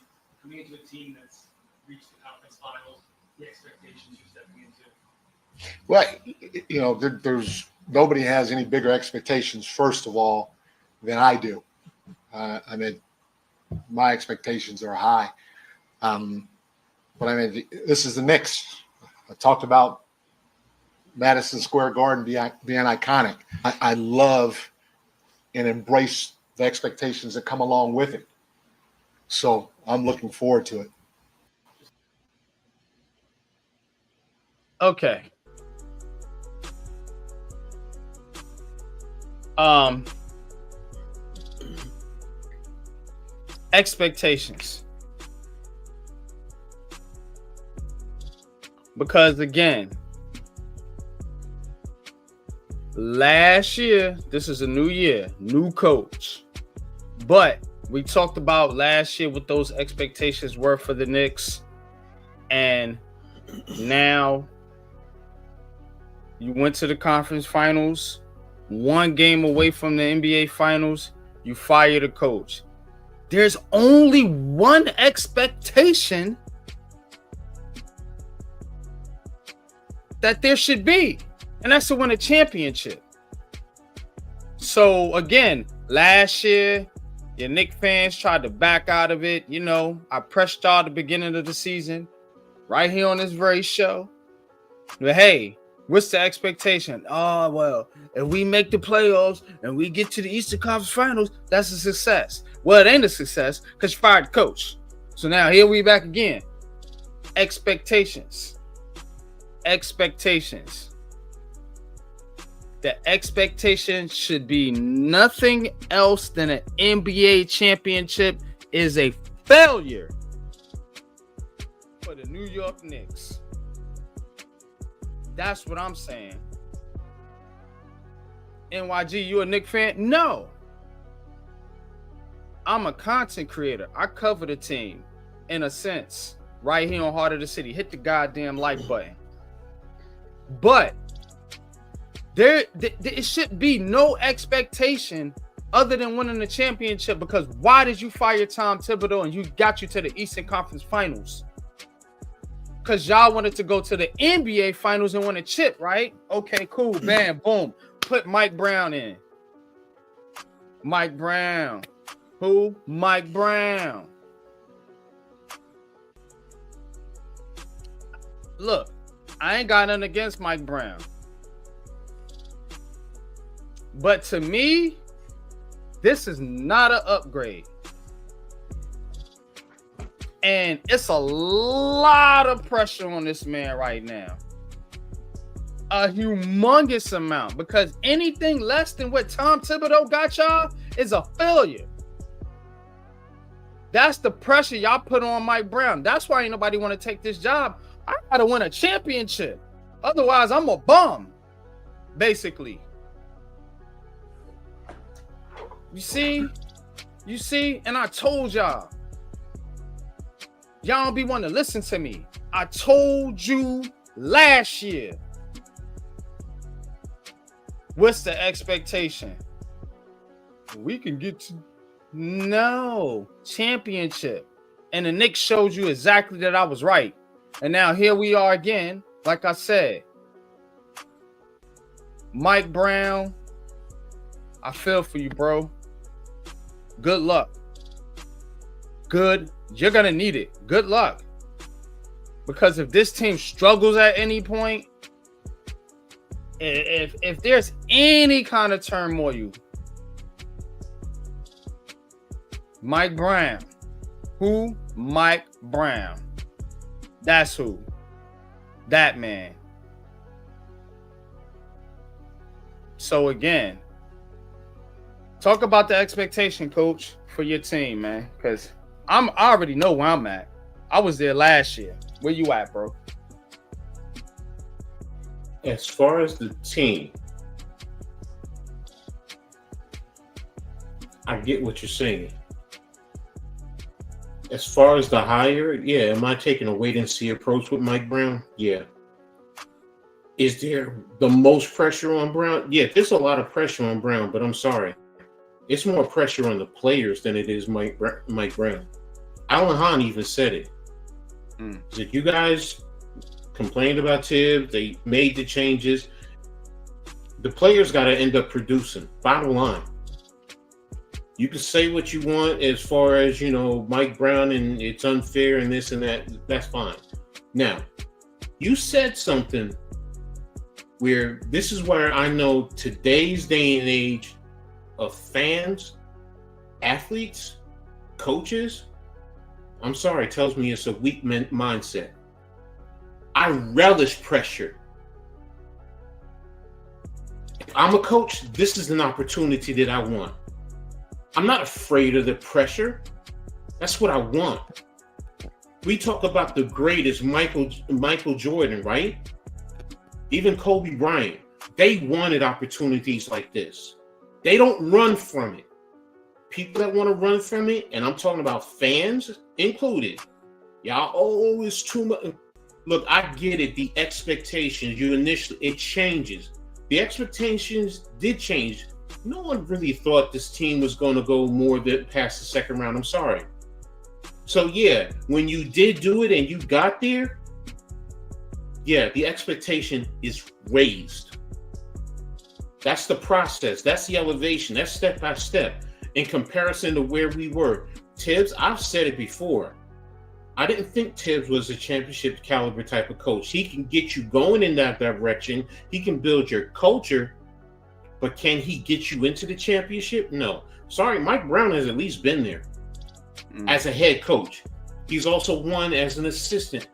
into a team that's reached the conference finals, the expectations you're stepping into. Well, you know, there's nobody has any bigger expectations, first of all, than I do. I mean, my expectations are high. But I mean, this is the Knicks. I talked about Madison Square Garden being iconic. I love and embrace the expectations that come along with it. So I'm looking forward to it. Okay. Expectations. Because again, last year, this is a new year, new coach. But we talked about last year what those expectations were for the Knicks. And now you went to the conference finals, one game away from the NBA finals, you fired a coach. There's only one expectation that there should be, and that's to win a championship. So again, last year, your Knicks fans tried to back out of it. You know, I pressed y'all at the beginning of the season, right here on this very show. But hey, What's the expectation? Oh, well, if we make the playoffs and we get to the Eastern Conference Finals, that's a success. Well, it ain't a success because you fired the coach. So now here we back again. Expectations. The expectation should be nothing else than an NBA championship is a failure for the New York Knicks. That's what I'm saying. NYG, you a Knicks fan? No. I'm a content creator. I cover the team in a sense right here on Heart of the City. Hit the goddamn like button. But there should be no expectation other than winning the championship, because why did you fire Tom Thibodeau and you got you to the Eastern Conference Finals? Because y'all wanted to go to the NBA Finals and win a chip, right? Okay, cool. Bam, boom. Put Mike Brown in. Mike Brown. Who? Mike Brown. Look, I ain't got nothing against Mike Brown. But to me, this is not an upgrade. And it's a lot of pressure on this man right now. A humongous amount. Because anything less than what Tom Thibodeau got y'all is a failure. That's the pressure y'all put on Mike Brown. That's why ain't nobody want to take this job. I gotta win a championship. Otherwise, I'm a bum. Basically. You see? And I told y'all. Y'all don't be wanting to listen to me. I told you last year. What's the expectation? We can get to championship. And the Knicks showed you exactly that I was right. And now here we are again. Like I said, Mike Brown, I feel for you, bro. Good luck. You're going to need it. Good luck. Because if this team struggles at any point, if there's any kind of turmoil, Mike Brown. Who? Mike Brown. That's who. That man. So again, talk about the expectation, coach, for your team, man. Because I already know where I'm at. I was there last year. Where you at, bro? As far as the team, I get what you're saying. As far as the hire, yeah, am I taking a wait and see approach with Mike Brown? Yeah. Is there the most pressure on Brown? Yeah, there's a lot of pressure on Brown, but I'm sorry. It's more pressure on the players than it is Mike Brown. Alan Hahn even said it. That you guys complained about Tibbs, they made the changes. The players got to end up producing. Bottom line. You can say what you want as far as, Mike Brown and it's unfair and this and that. That's fine. Now, you said something where this is where I know today's day and age of fans, athletes, coaches, I'm sorry, tells me it's a weak mindset. I relish pressure. If I'm a coach, this is an opportunity that I want. I'm not afraid of the pressure. That's what I want. We talk about the greatest, Michael Jordan, right? Even Kobe Bryant. They wanted opportunities like this. They don't run from it. People that want to run from it, and I'm talking about fans included. Y'all, it's too much. Look, I get it. The expectations, it changes. The expectations did change. No one really thought this team was going to go more than past the second round. I'm sorry. So, yeah, when you did do it and you got there, yeah, the expectation is raised. That's the process. That's the elevation. That's step by step in comparison to where we were. Tibbs, I've said it before. I didn't think Tibbs was a championship caliber type of coach. He can get you going in that direction. He can build your culture, but can he get you into the championship? No. Sorry, Mike Brown has at least been there as a head coach. He's also won as an assistant.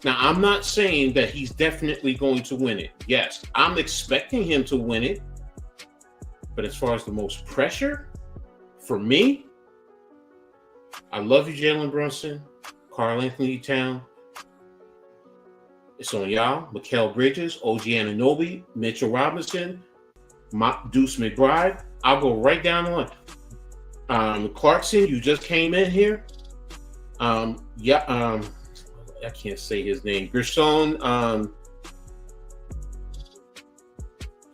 Now, I'm not saying that he's definitely going to win it. Yes, I'm expecting him to win it. But as far as the most pressure, for me, I love you, Jalen Brunson, Karl Anthony Towns. It's on y'all. Mikal Bridges, OG Anunoby, Mitchell Robinson, Deuce McBride. I'll go right down the line. Clarkson, you just came in here. I can't say his name. Gershon.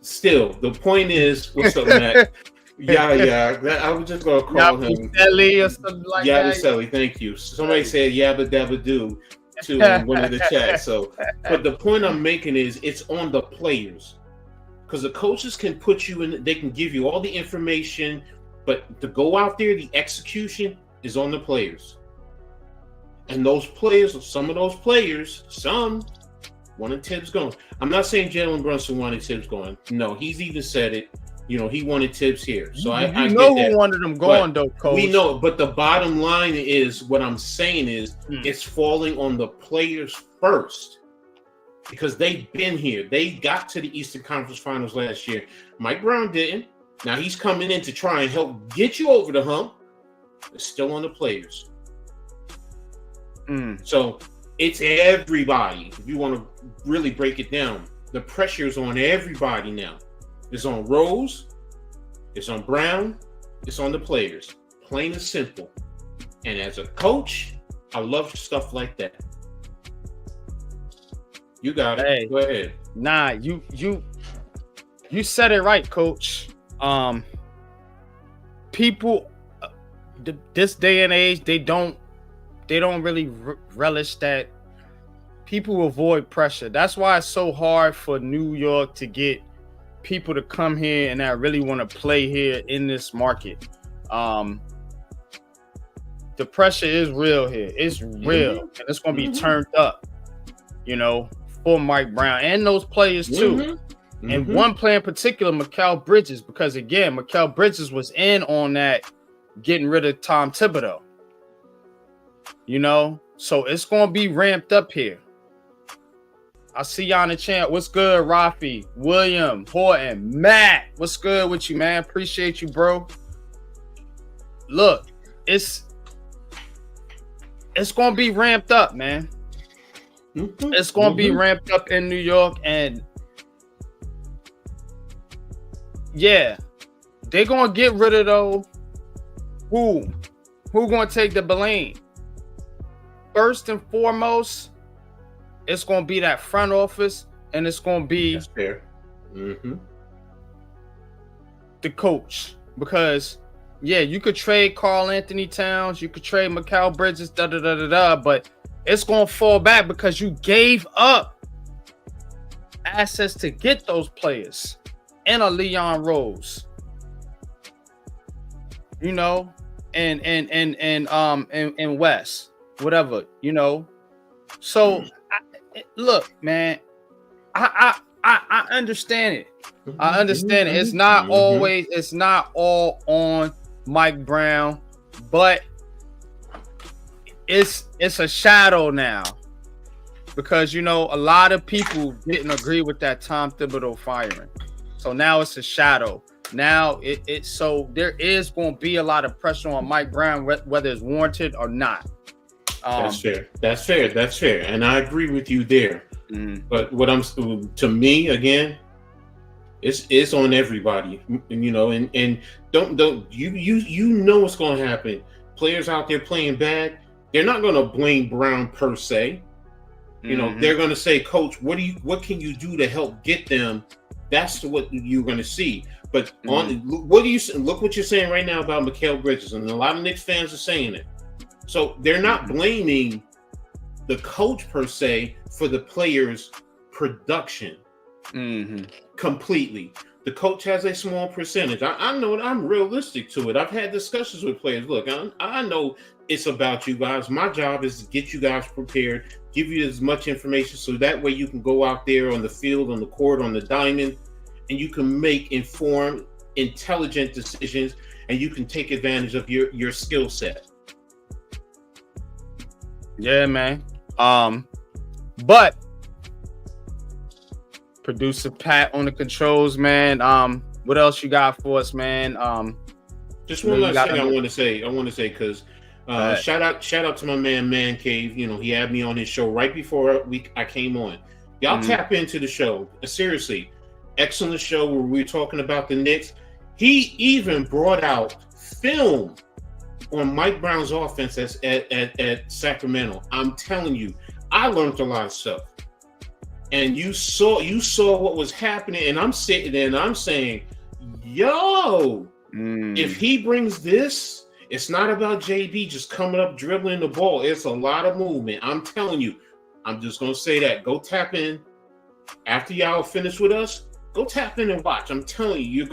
Still, the point is, what's up, Matt? I was just gonna call him Yabba or something like that. Yabba, thank you. Somebody said Yabba Dabba Doo to one of the chats. So, but the point I'm making is, it's on the players, because the coaches can put you in. They can give you all the information, but to go out there, the execution is on the players. And those players, some of those players, some wanted Tibbs going. I'm not saying Jalen Brunson wanted Tibbs going. No, he's even said it. You know, he wanted Tibbs here. So I know who wanted him going, though, Coach. We know, but the bottom line is, what I'm saying is, it's falling on the players first, because they've been here. They got to the Eastern Conference Finals last year. Mike Brown didn't. Now he's coming in to try and help get you over the hump. It's still on the players. So it's everybody. If you want to really break it down, the pressure is on everybody now. It's on Rose, it's on Brown, it's on the players. Plain and simple. And as a coach, I love stuff like that. You got it. Hey, go ahead. Nah, you said it right, Coach. People, this day and age, they don't really relish that. People avoid pressure. That's why it's so hard for New York to get people to come here and that really want to play here in this market. The pressure is real here. It's real, and it's going to be turned up, for Mike Brown and those players too. And one player in particular, Mikal Bridges, because again, Mikal Bridges was in on that getting rid of Tom Thibodeau. So it's going to be ramped up here. I see y'all in the chat. What's good, Rafi, William, Horton, Matt? What's good with you, man? Appreciate you, bro. Look, it's going to be ramped up, man. It's going to be ramped up in New York, and yeah, they're going to get rid of those. Who going to take the blame? First and foremost, it's going to be that front office, and it's going to be That's fair. The coach. Because, yeah, you could trade Karl Anthony Towns, you could trade Mikal Bridges, but it's going to fall back because you gave up assets to get those players and a Leon Rose, and West, whatever, So, look, man, I understand it. I understand it. It's not always, it's not all on Mike Brown, but it's a shadow now, because a lot of people didn't agree with that Tom Thibodeau firing. So now it's a shadow. Now so there is going to be a lot of pressure on Mike Brown, whether it's warranted or not. That's fair. And I agree with you there. But to me, again, it's on everybody, and don't you know what's going to happen. Players out there playing bad, they're not going to blame Brown per se. They're going to say, Coach, what can you do to help get them? That's what you're going to see. But look what you're saying right now about Mikal Bridges, and a lot of Knicks fans are saying it. So they're not blaming the coach per se for the players' production completely. The coach has a small percentage. I know that I'm realistic to it. I've had discussions with players. Look, I know it's about you guys. My job is to get you guys prepared, give you as much information so that way you can go out there on the field, on the court, on the diamond, and you can make informed, intelligent decisions, and you can take advantage of your skill set. Yeah, man. But producer Pat on the controls, man. What else you got for us, man? Just one last thing I want to say because shout out to my man Cave. You know, he had me on his show right before I came on. Y'all tap into the show. Seriously, excellent show where we were talking about the Knicks. He even brought out film on Mike Brown's offense at Sacramento. I'm telling you, I learned a lot of stuff. And you saw what was happening, and I'm sitting there and I'm saying, yo, if he brings this, it's not about JB just coming up dribbling the ball. It's a lot of movement. I'm telling you, I'm just gonna say that. Go tap in after y'all finish with us. Go tap in and watch. I'm telling you,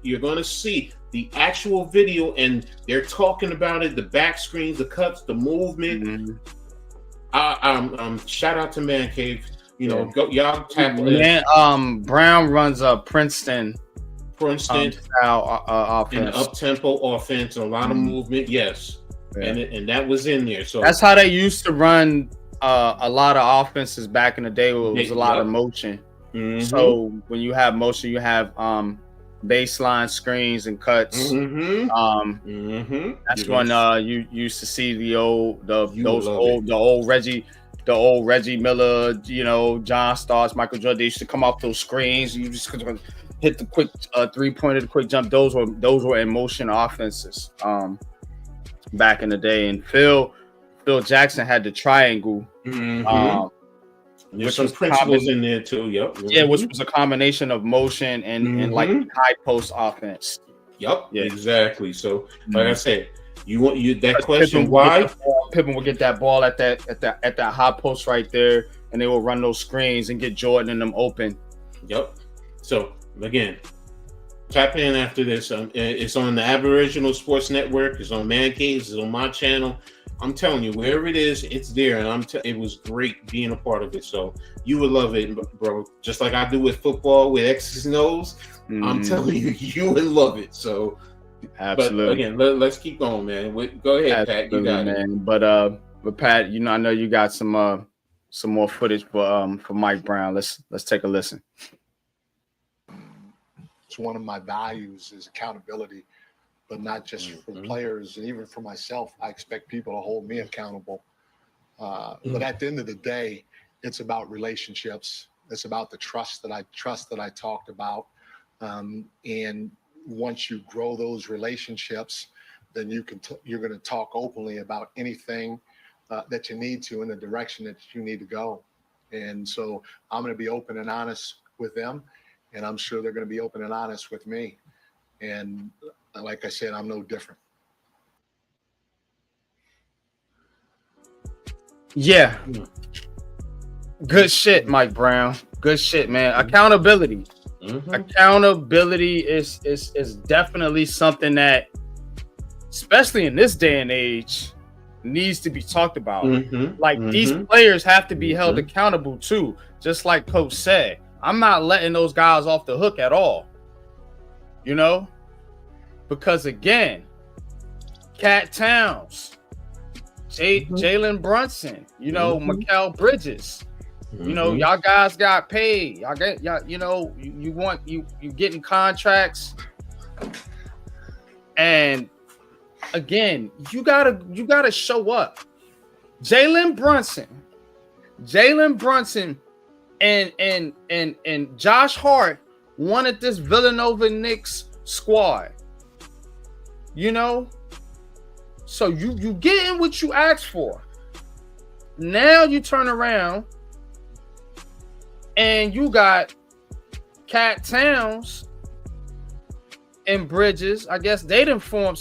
you're gonna see the actual video, and they're talking about it, the back screens, the cuts, the movement. Shout out to Man Cave. You know, go y'all tap in. Brown runs a Princeton style offense, an up-tempo offense, a lot of movement. Yes, and that was in there. So that's how they used to run a lot of offenses back in the day. Where it was a lot of motion. So when you have motion, you have baseline screens and cuts. That's when you used to see the old Reggie Miller, you know, John Starks, Michael Jordan. They used to come off those screens. You just hit the quick 3-pointer, the quick jump. Those were in motion offenses back in the day. And Phil Jackson had the triangle. There's some principles in there too. Yep. Yeah, which was a combination of motion and like high post offense. Yep. Yeah. Exactly. So, like I said, you that question why Pippen will get that ball at that high post right there, and they will run those screens and get Jordan and them open. Yep. So again, tap in after this. It's on the Aboriginal Sports Network. It's on Man Caves. It's on my channel. I'm telling you, wherever it is, it's there, and it was great being a part of it. So you would love it, bro. Just like I do with football, with X's and O's. I'm telling you, you would love it. So, absolutely. But again, let's keep going, man. Go ahead, Pat. You got it, man. But Pat, you know, I know you got some more footage for Mike Brown. Let's take a listen. It's one of my values is accountability. But not just for players, and even for myself. I expect people to hold me accountable. But at the end of the day, it's about relationships. It's about the trust that I talked about. And once you grow those relationships, then you're going to talk openly about anything that you need to in the direction that you need to go. And so I'm going to be open and honest with them, and I'm sure they're going to be open and honest with me. And like I said, I'm no different. Yeah. Good shit, Mike Brown. Good shit, man. Accountability. Accountability is definitely something that, especially in this day and age, needs to be talked about. These players have to be held accountable too. Just like Coach said, I'm not letting those guys off the hook at all. You know? Because again, Cat Towns, Jalen Brunson, you know, Mikal Bridges, you know, y'all guys got paid. Y'all get, you know, you getting contracts. And again, you gotta show up. Jalen Brunson and Josh Hart wanted this Villanova Knicks squad. You know, so you getting what you asked for. Now you turn around and you got Cat Towns and Bridges. I guess they didn't form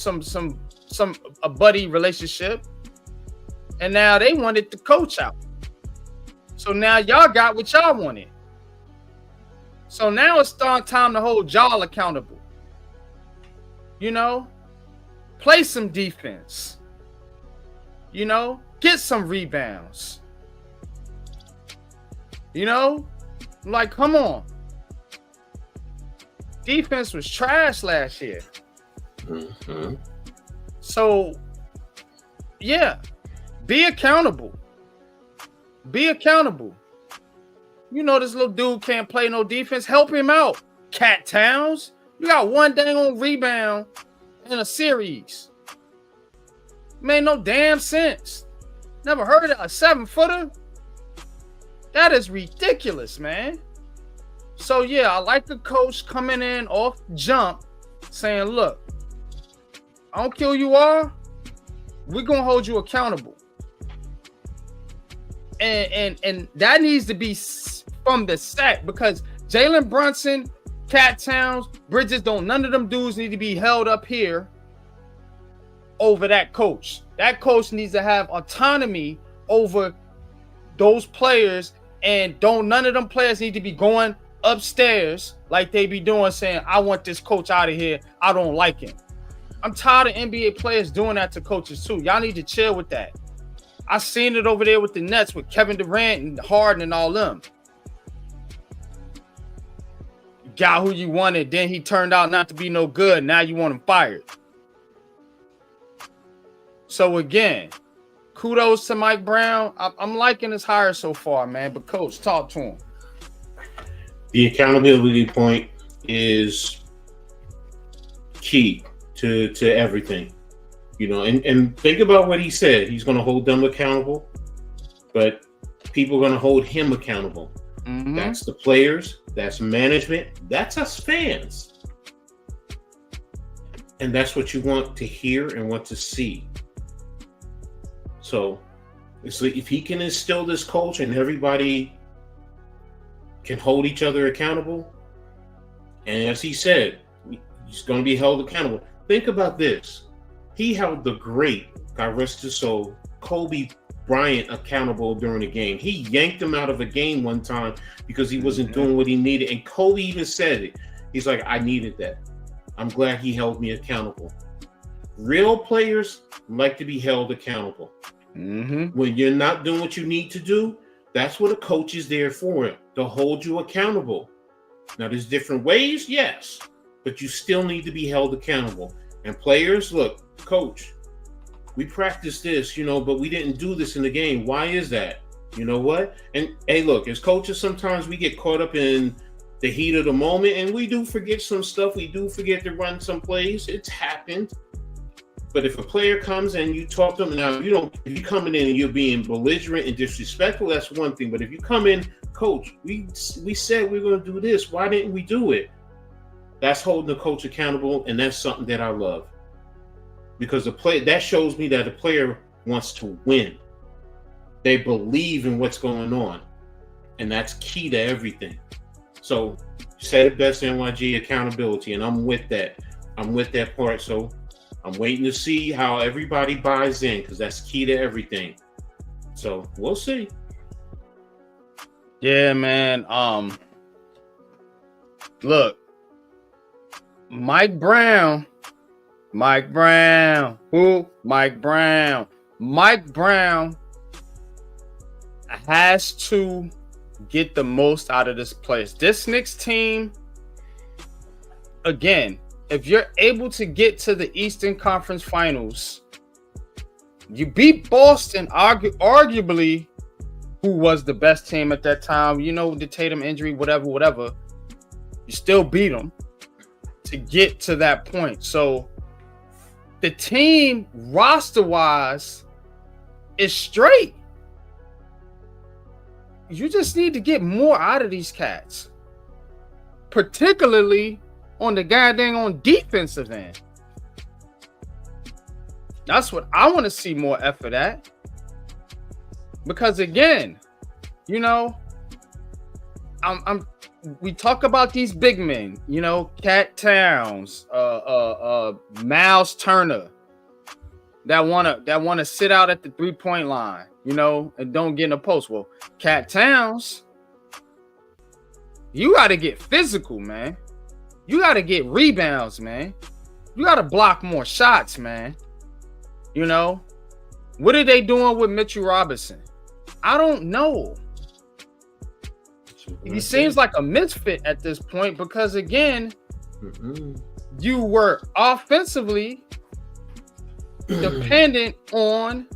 a buddy relationship, and now they wanted the coach out. So now y'all got what y'all wanted. So now it's time to hold y'all accountable. Play some defense. Get some rebounds. Like, come on. Defense was trash last year. Mm-hmm. So, yeah, be accountable. Be accountable. This little dude can't play no defense. Help him out. Cat Towns, you got one dang on rebound in a series. Made no damn sense. Never heard of a 7-footer. That is ridiculous, man. So, yeah, I like the coach coming in off jump saying, look, I don't care who you are. We're going to hold you accountable. And that needs to be from the set because Jalen Brunson, Cat Towns, Bridges, none of them dudes need to be held up here over that coach. That coach needs to have autonomy over those players, and none of them players need to be going upstairs like they be doing saying, I want this coach out of here. I don't like him. I'm tired of NBA players doing that to coaches too. Y'all need to chill with that. I seen it over there with the Nets with Kevin Durant and Harden and all them. Got who you wanted, then he turned out not to be no good. Now you want him fired. So again, kudos to Mike Brown. I'm liking his hire so far, man. But coach, talk to him. The accountability point is key to everything. And think about what he said. He's going to hold them accountable, but people are going to hold him accountable. Mm-hmm. That's the players, that's management, that's us fans. And that's what you want to hear and want to see. So it's like if he can instill this culture and everybody can hold each other accountable, and as he said, he's going to be held accountable. Think about this. He held the great, God rest his soul, Kobe Bryant accountable during the game. He yanked him out of a game one time because he wasn't doing what he needed. And Kobe even said it. He's like, I needed that. I'm glad he held me accountable. Real players like to be held accountable. Mm-hmm. When you're not doing what you need to do, that's what a coach is there for, to hold you accountable. Now, there's different ways, yes, but you still need to be held accountable. And players, look, coach, we practiced this, but we didn't do this in the game. Why is that? You know what? And hey, look, as coaches, sometimes we get caught up in the heat of the moment and we do forget some stuff. We do forget to run some plays. It's happened. But if a player comes and you talk to them, now if you coming in and you're being belligerent and disrespectful, that's one thing. But if you come in, coach, we said we were going to do this. Why didn't we do it? That's holding the coach accountable, and that's something that I love. Because that shows me that a player wants to win. They believe in what's going on. And that's key to everything. So you said it best, NYG, accountability, and I'm with that. I'm with that part. So I'm waiting to see how everybody buys in, because that's key to everything. So we'll see. Yeah, man. Look, Mike Brown. Who? Mike Brown. Mike Brown has to get the most out of this place. This Knicks team, again, if you're able to get to the Eastern Conference Finals, you beat Boston, arguably, who was the best team at that time. The Tatum injury, whatever. You still beat them to get to that point. So the team, roster-wise, is straight. You just need to get more out of these cats, particularly on the on defensive end. That's what I want to see more effort at. Because again, we talk about these big men, Cat Towns, Miles Turner, that wanna sit out at the 3-point line, and don't get in a post. Well, Cat Towns, You got to get physical, man. You got to get rebounds, man. You got to block more shots, man. You know, what are they doing with Mitchell Robinson? I don't know. He seems like a misfit at this point because, again, you were offensively dependent on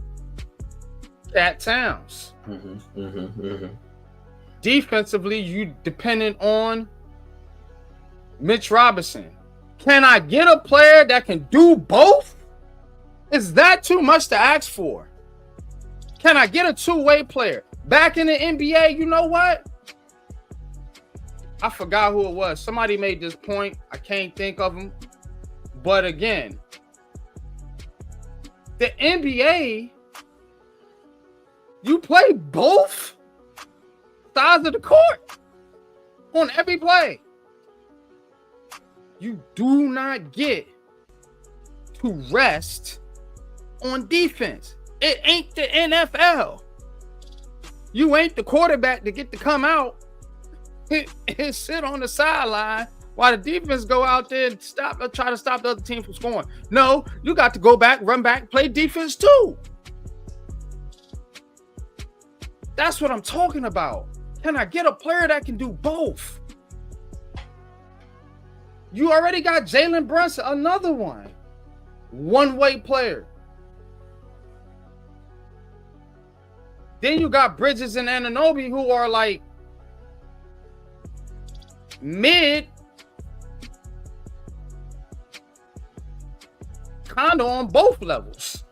Cat Towns. Defensively, you dependent on Mitch Robinson. Can I get a player that can do both? Is that too much to ask for? Can I get a two-way player? Back in the NBA, you know what? I forgot who it was. Somebody made this point. I can't think of him. But again, the NBA, you play both sides of the court on every play. You do not get to rest on defense. It ain't the NFL. You ain't the quarterback to get to come out and sit on the sideline while the defense go out there and try to stop the other team from scoring. No, you got to go back, run back, play defense too. That's what I'm talking about. Can I get a player that can do both? You already got Jalen Brunson, another one-way player. Then you got Bridges and Anunoby, who are like mid, kind of on both levels.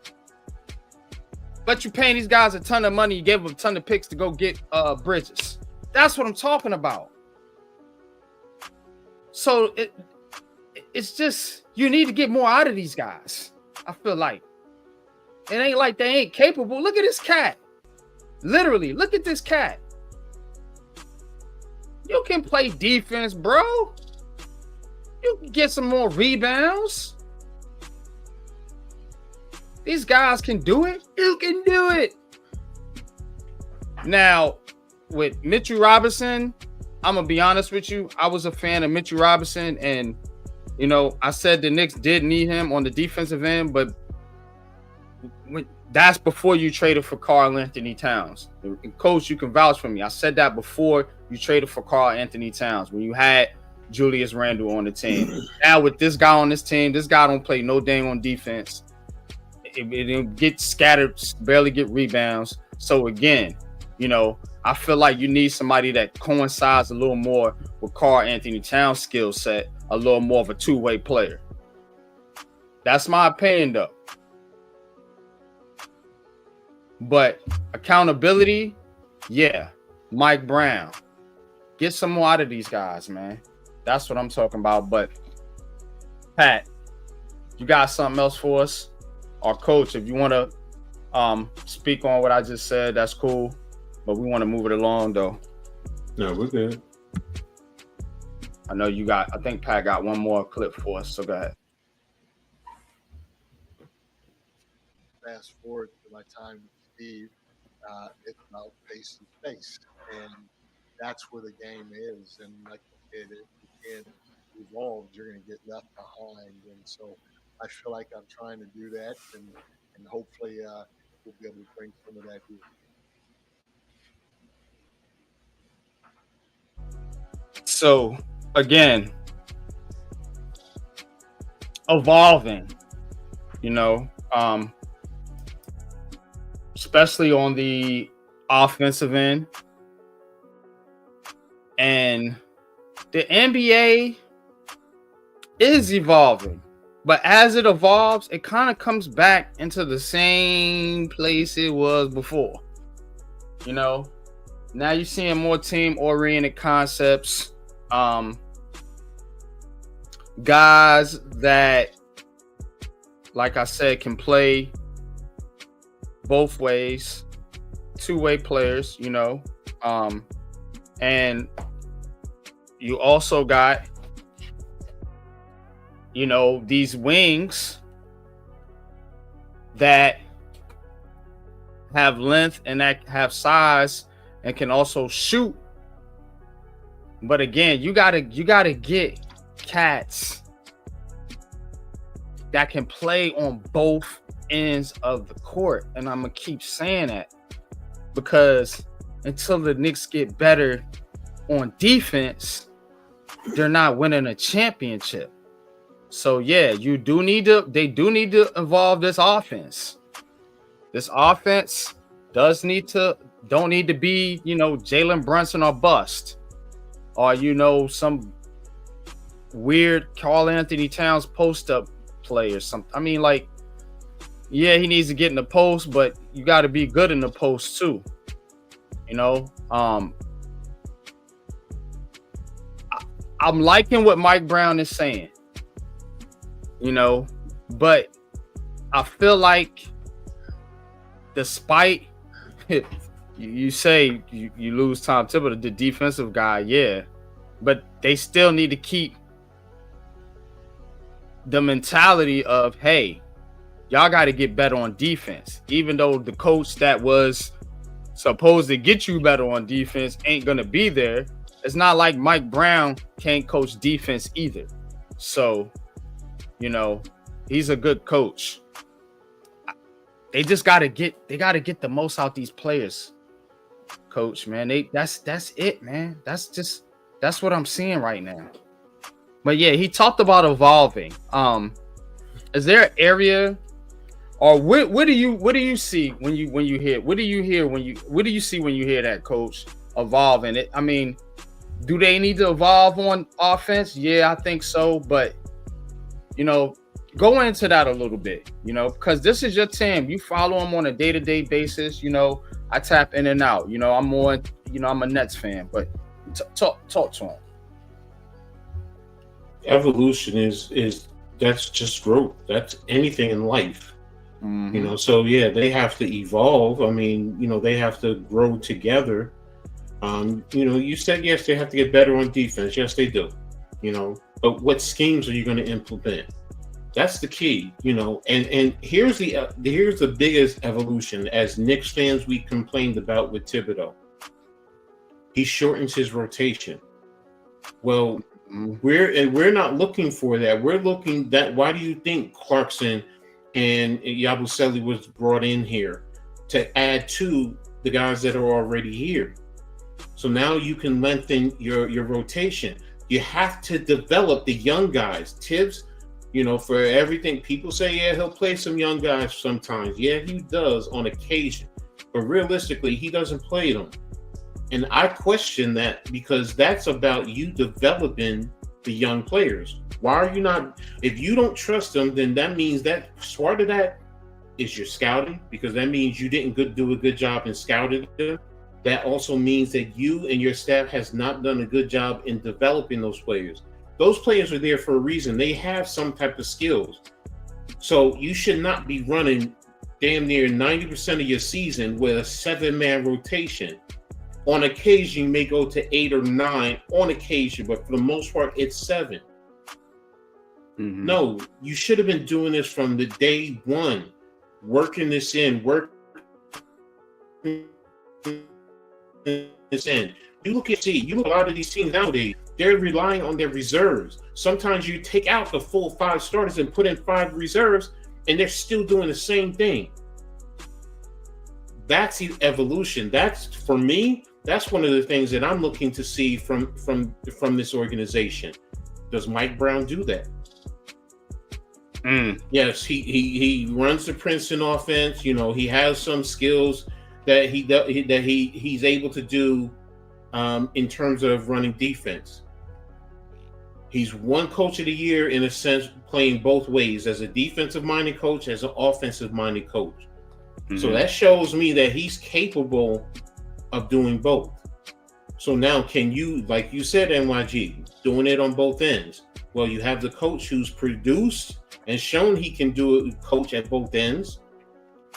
But you paying these guys a ton of money. You gave them a ton of picks to go get Bridges. That's what I'm talking about. So it's just, you need to get more out of these guys. I feel like it ain't like they ain't capable. Look at this cat. Literally, look at this cat. You can play defense, bro. You can get some more rebounds. These guys can do it. You can do it. Now, with Mitchell Robinson, I'm going to be honest with you. I was a fan of Mitchell Robinson, and, you know, I said the Knicks did need him on the defensive end, but that's before you traded for Karl Anthony Towns. And Coach, you can vouch for me. I said that before you traded for Karl Anthony Towns, when you had Julius Randle on the team. Now with this guy on this team, this guy don't play no dang on defense. It gets scattered, barely get rebounds. So again, you know, I feel like you need somebody that coincides a little more with Karl Anthony Towns' skill set, a little more of a two-way player. That's my opinion, though. But accountability, yeah, Mike Brown. Get some more out of these guys, man. That's what I'm talking about. But, Pat, you got something else for us? Or, Coach, if you want to speak on what I just said, that's cool. But we want to move it along, though. No, we're good. I know you got, I think Pat got one more clip for us, so go ahead. Fast forward to my time with Steve, it's about pace and space. And that's where the game is. And like I said, if you can't evolve, you're going to get left behind. And so I feel like I'm trying to do that. And hopefully we'll be able to bring some of that here. So, again, evolving, you know, especially on the offensive end. And the NBA is evolving. But as it evolves, it kind of comes back into the same place it was before. You know, now you're seeing more team-oriented concepts. Guys that, like I said, can play both ways, two-way players, you know. And you also got, you know, these wings that have length and that have size and can also shoot But again, you gotta get cats that can play on both ends of the court. And I'm gonna keep saying that because until the Knicks get better on defense, they're not winning a championship. So yeah, they do need to evolve this offense. This offense don't need to be, Jalen Brunson or bust, or some weird Karl Anthony Towns post up play or something. I mean, like, yeah, he needs to get in the post, but you got to be good in the post too. I'm liking what Mike Brown is saying, but I feel like despite you say you lose Tom Thibodeau, the defensive guy, yeah, but they still need to keep the mentality of, hey, y'all got to get better on defense. Even though the coach that was supposed to get you better on defense ain't going to be there, it's not like Mike Brown can't coach defense either. So, he's a good coach. They just got to get the most out these players, coach, man. That's it, man. That's what I'm seeing right now. But yeah, he talked about evolving. Is there an area, or what do you see when you hear? What do you see when you hear that, coach? Evolving it. I mean, do they need to evolve on offense? Yeah, I think so. But go into that a little bit. Because this is your team. You follow them on a day-to-day basis. I tap in and out. I'm more. I'm a Nets fan. But talk to him. Evolution is that's just growth. That's anything in life. Mm-hmm. So yeah, they have to evolve. I mean, they have to grow together. You said yes, they have to get better on defense. Yes, they do. But what schemes are you going to implement? That's the key. And here's the biggest evolution. As Knicks fans, we complained about with Thibodeau. He shortens his rotation. Well, we're not looking for that. We're looking that. Why do you think Clarkson and Yabusele was brought in here to add to the guys that are already here? So now you can lengthen your rotation. You have to develop the young guys. Tibbs, for everything, people say, yeah, he'll play some young guys sometimes. Yeah, he does on occasion. But realistically, he doesn't play them. And I question that, because that's about you developing the young players. Why are you not? If you don't trust them, then that means that part of that is your scouting, because that means you didn't do a good job in scouting them. That also means that you and your staff has not done a good job in developing those players. Those players are there for a reason. They have some type of skills. So you should not be running damn near 90% of your season with a 7-man rotation. On occasion, you may go to 8 or 9 on occasion, but for the most part, it's 7. Mm-hmm. No, you should have been doing this from the day one, working this in, You look at a lot of these teams nowadays, they're relying on their reserves. Sometimes you take out the full 5 starters and put in 5 reserves, and they're still doing the same thing. That's the evolution. That's, for me, that's one of the things that I'm looking to see from this organization. Does Mike Brown do that? Yes, he runs the Princeton offense. He has some skills that he's able to do in terms of running defense. He's one coach of the year, in a sense, playing both ways, as a defensive-minded coach, as an offensive-minded coach. Mm-hmm. So that shows me that he's capable of doing both. So now, can you, like you said, NYG, doing it on both ends? Well, you have the coach who's produced and shown he can do it, coach at both ends.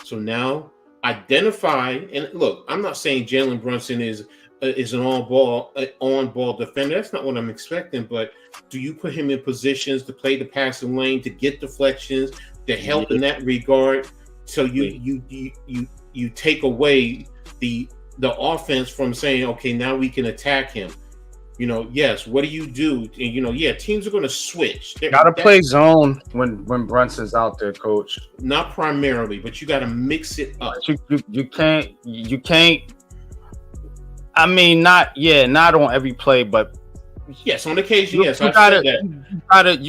So now identify, and look, I'm not saying Jalen Brunson is an on-ball defender. That's not what I'm expecting. But do you put him in positions to play the passing lane, to get deflections, to help in that regard? So you take away the offense from saying, okay, now we can attack him. yes, what do you do? And, teams are going to switch. Got to play zone when Brunson's out there, coach. Not primarily, but you got to mix it up. You can't. I mean, not on every play, but yes, on occasion, yes. You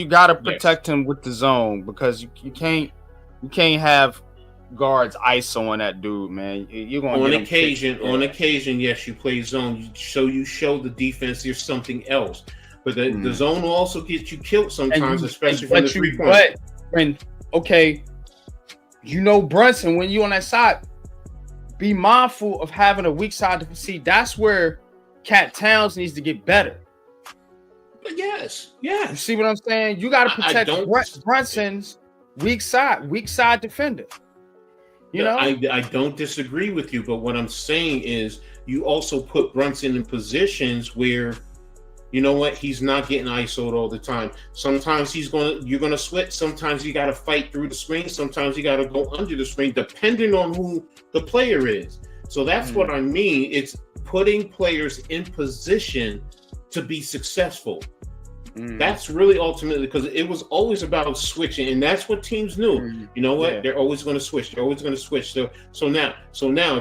gotta protect him with the zone, because you can't have guards ISO on that dude, man. You're gonna on occasion, yes, you play zone, so you show the defense there's something else. But the zone will also get you killed sometimes, especially from the 3-point. But Brunson, when you on that side, be mindful of having a weak side to see. That's where Cat Towns needs to get better. But yes. You see what I'm saying? You got to protect Brunson's weak side defender. I don't disagree with you, but what I'm saying is you also put Brunson in positions where, he's not getting ISO'd all the time. Sometimes you're gonna switch. Sometimes you got to fight through the screen. Sometimes you got to go under the screen, depending on who the player is. So that's what I mean. It's putting players in position to be successful. That's really ultimately, because it was always about switching, and that's what teams knew. You know what? Yeah. They're always going to switch. So now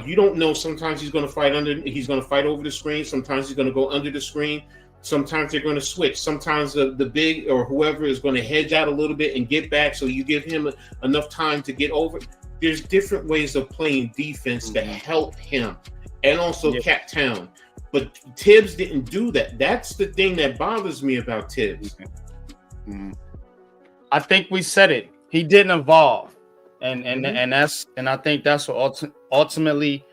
you don't know. Sometimes he's going to fight he's going to fight over the screen. Sometimes he's going to go under the screen. Sometimes they're going to switch. Sometimes the big or whoever is going to hedge out a little bit and get back, so you give him enough time to get over. There's different ways of playing defense that help him, and also Cat Town. But Tibbs didn't do that. That's the thing that bothers me about Tibbs. I think we said it. He didn't evolve, and I think that's what ultimately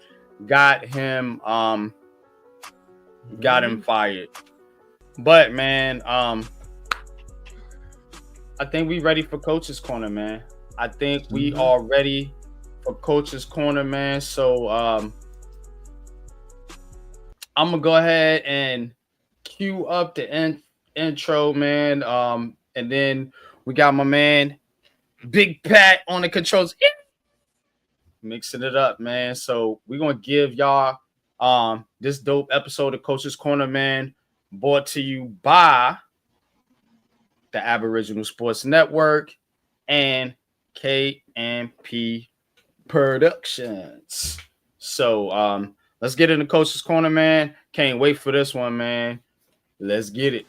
got him fired. But man, I think we ready for Coach's Corner, man. I think we are ready for Coach's Corner, man. So I'm gonna go ahead and cue up the intro, man. And then we got my man Big Pat on the controls, mixing it up, man. So we're gonna give y'all this dope episode of Coach's Corner, man, brought to you by the Aboriginal Sports Network and KMP Productions. So let's get into Coach's Corner, man. Can't wait for this one, man. Let's get it.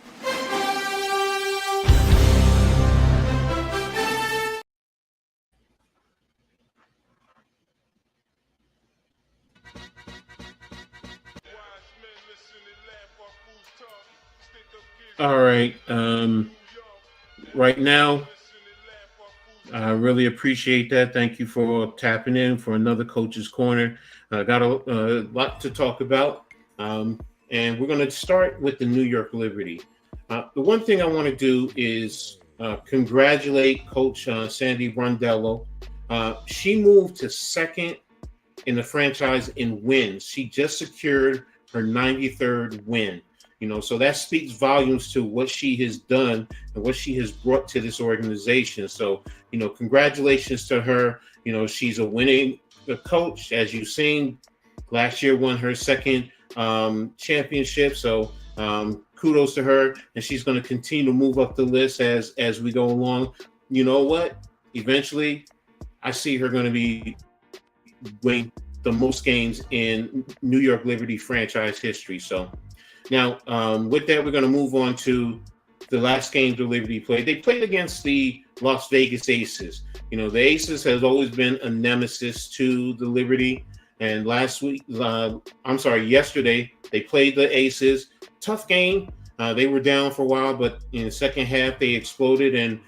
All right. Right now, I really appreciate that. Thank you for tapping in for another Coach's Corner. Got a lot to talk about. And we're going to start with the New York Liberty. The one thing I want to do is congratulate Coach Sandy Brondello. She moved to second in the franchise in wins. She just secured her 93rd win. So that speaks volumes to what she has done and what she has brought to this organization. So, congratulations to her. She's a winning coach, as you've seen. Last year won her second championship. So kudos to her. And she's going to continue to move up the list as we go along. You know what? Eventually, I see her going to be winning the most games in New York Liberty franchise history. So now, with that, we're going to move on to the last game the Liberty played. They played against the Las Vegas Aces. The Aces has always been a nemesis to the Liberty. And yesterday, they played the Aces. Tough game. They were down for a while, but in the second half, they exploded and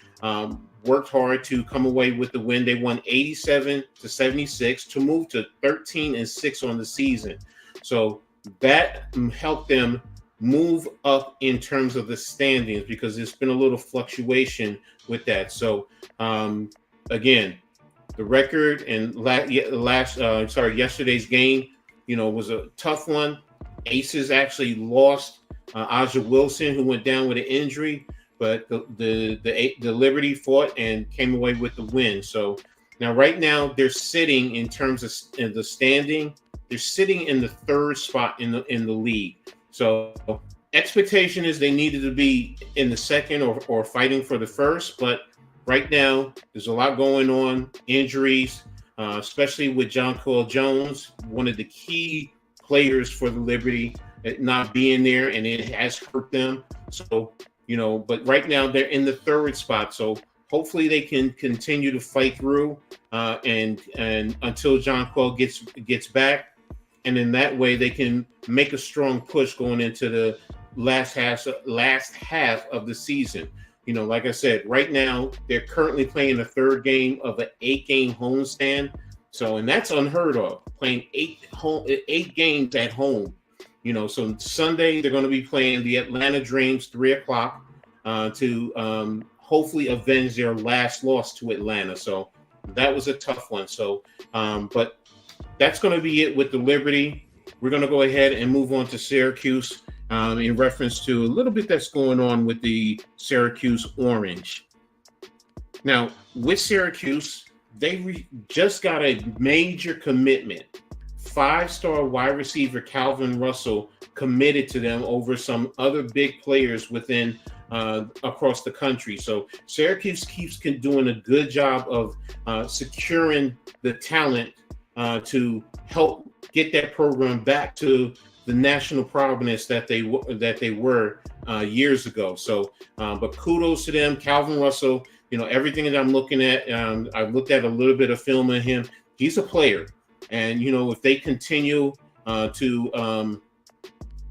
worked hard to come away with the win. They won 87-76 to move to 13-6 on the season. So that helped them move up in terms of the standings, because there's been a little fluctuation with that. So again, the record and yesterday's game, was a tough one. Aces actually lost Aja Wilson, who went down with an injury, but the Liberty fought and came away with the win. So now, right now, they're sitting in terms of the standing. They're sitting in the third spot in the league. So expectation is they needed to be in the second or fighting for the first, but right now there's a lot going on, injuries, especially with Jonquel Jones, one of the key players for the Liberty, not being there, and it has hurt them. So, but right now they're in the third spot. So hopefully they can continue to fight through and until Jonquel gets back. And in that way, they can make a strong push going into the last half of the season. Like I said, right now they're currently playing the third game of an 8-game homestand. So, and that's unheard of, playing 8 games at home. So Sunday they're going to be playing the Atlanta Dreams 3:00 to hopefully avenge their last loss to Atlanta. So that was a tough one. So, but that's going to be it with the Liberty. We're going to go ahead and move on to Syracuse in reference to a little bit that's going on with the Syracuse Orange. Now, with Syracuse, they just got a major commitment. 5-star wide receiver Calvin Russell committed to them over some other big players within across the country. So Syracuse keeps doing a good job of securing the talent to help get that program back to the national prominence that they were years ago. So, but kudos to them, Calvin Russell. Everything that I'm looking at, I've looked at a little bit of film of him. He's a player, and if they continue to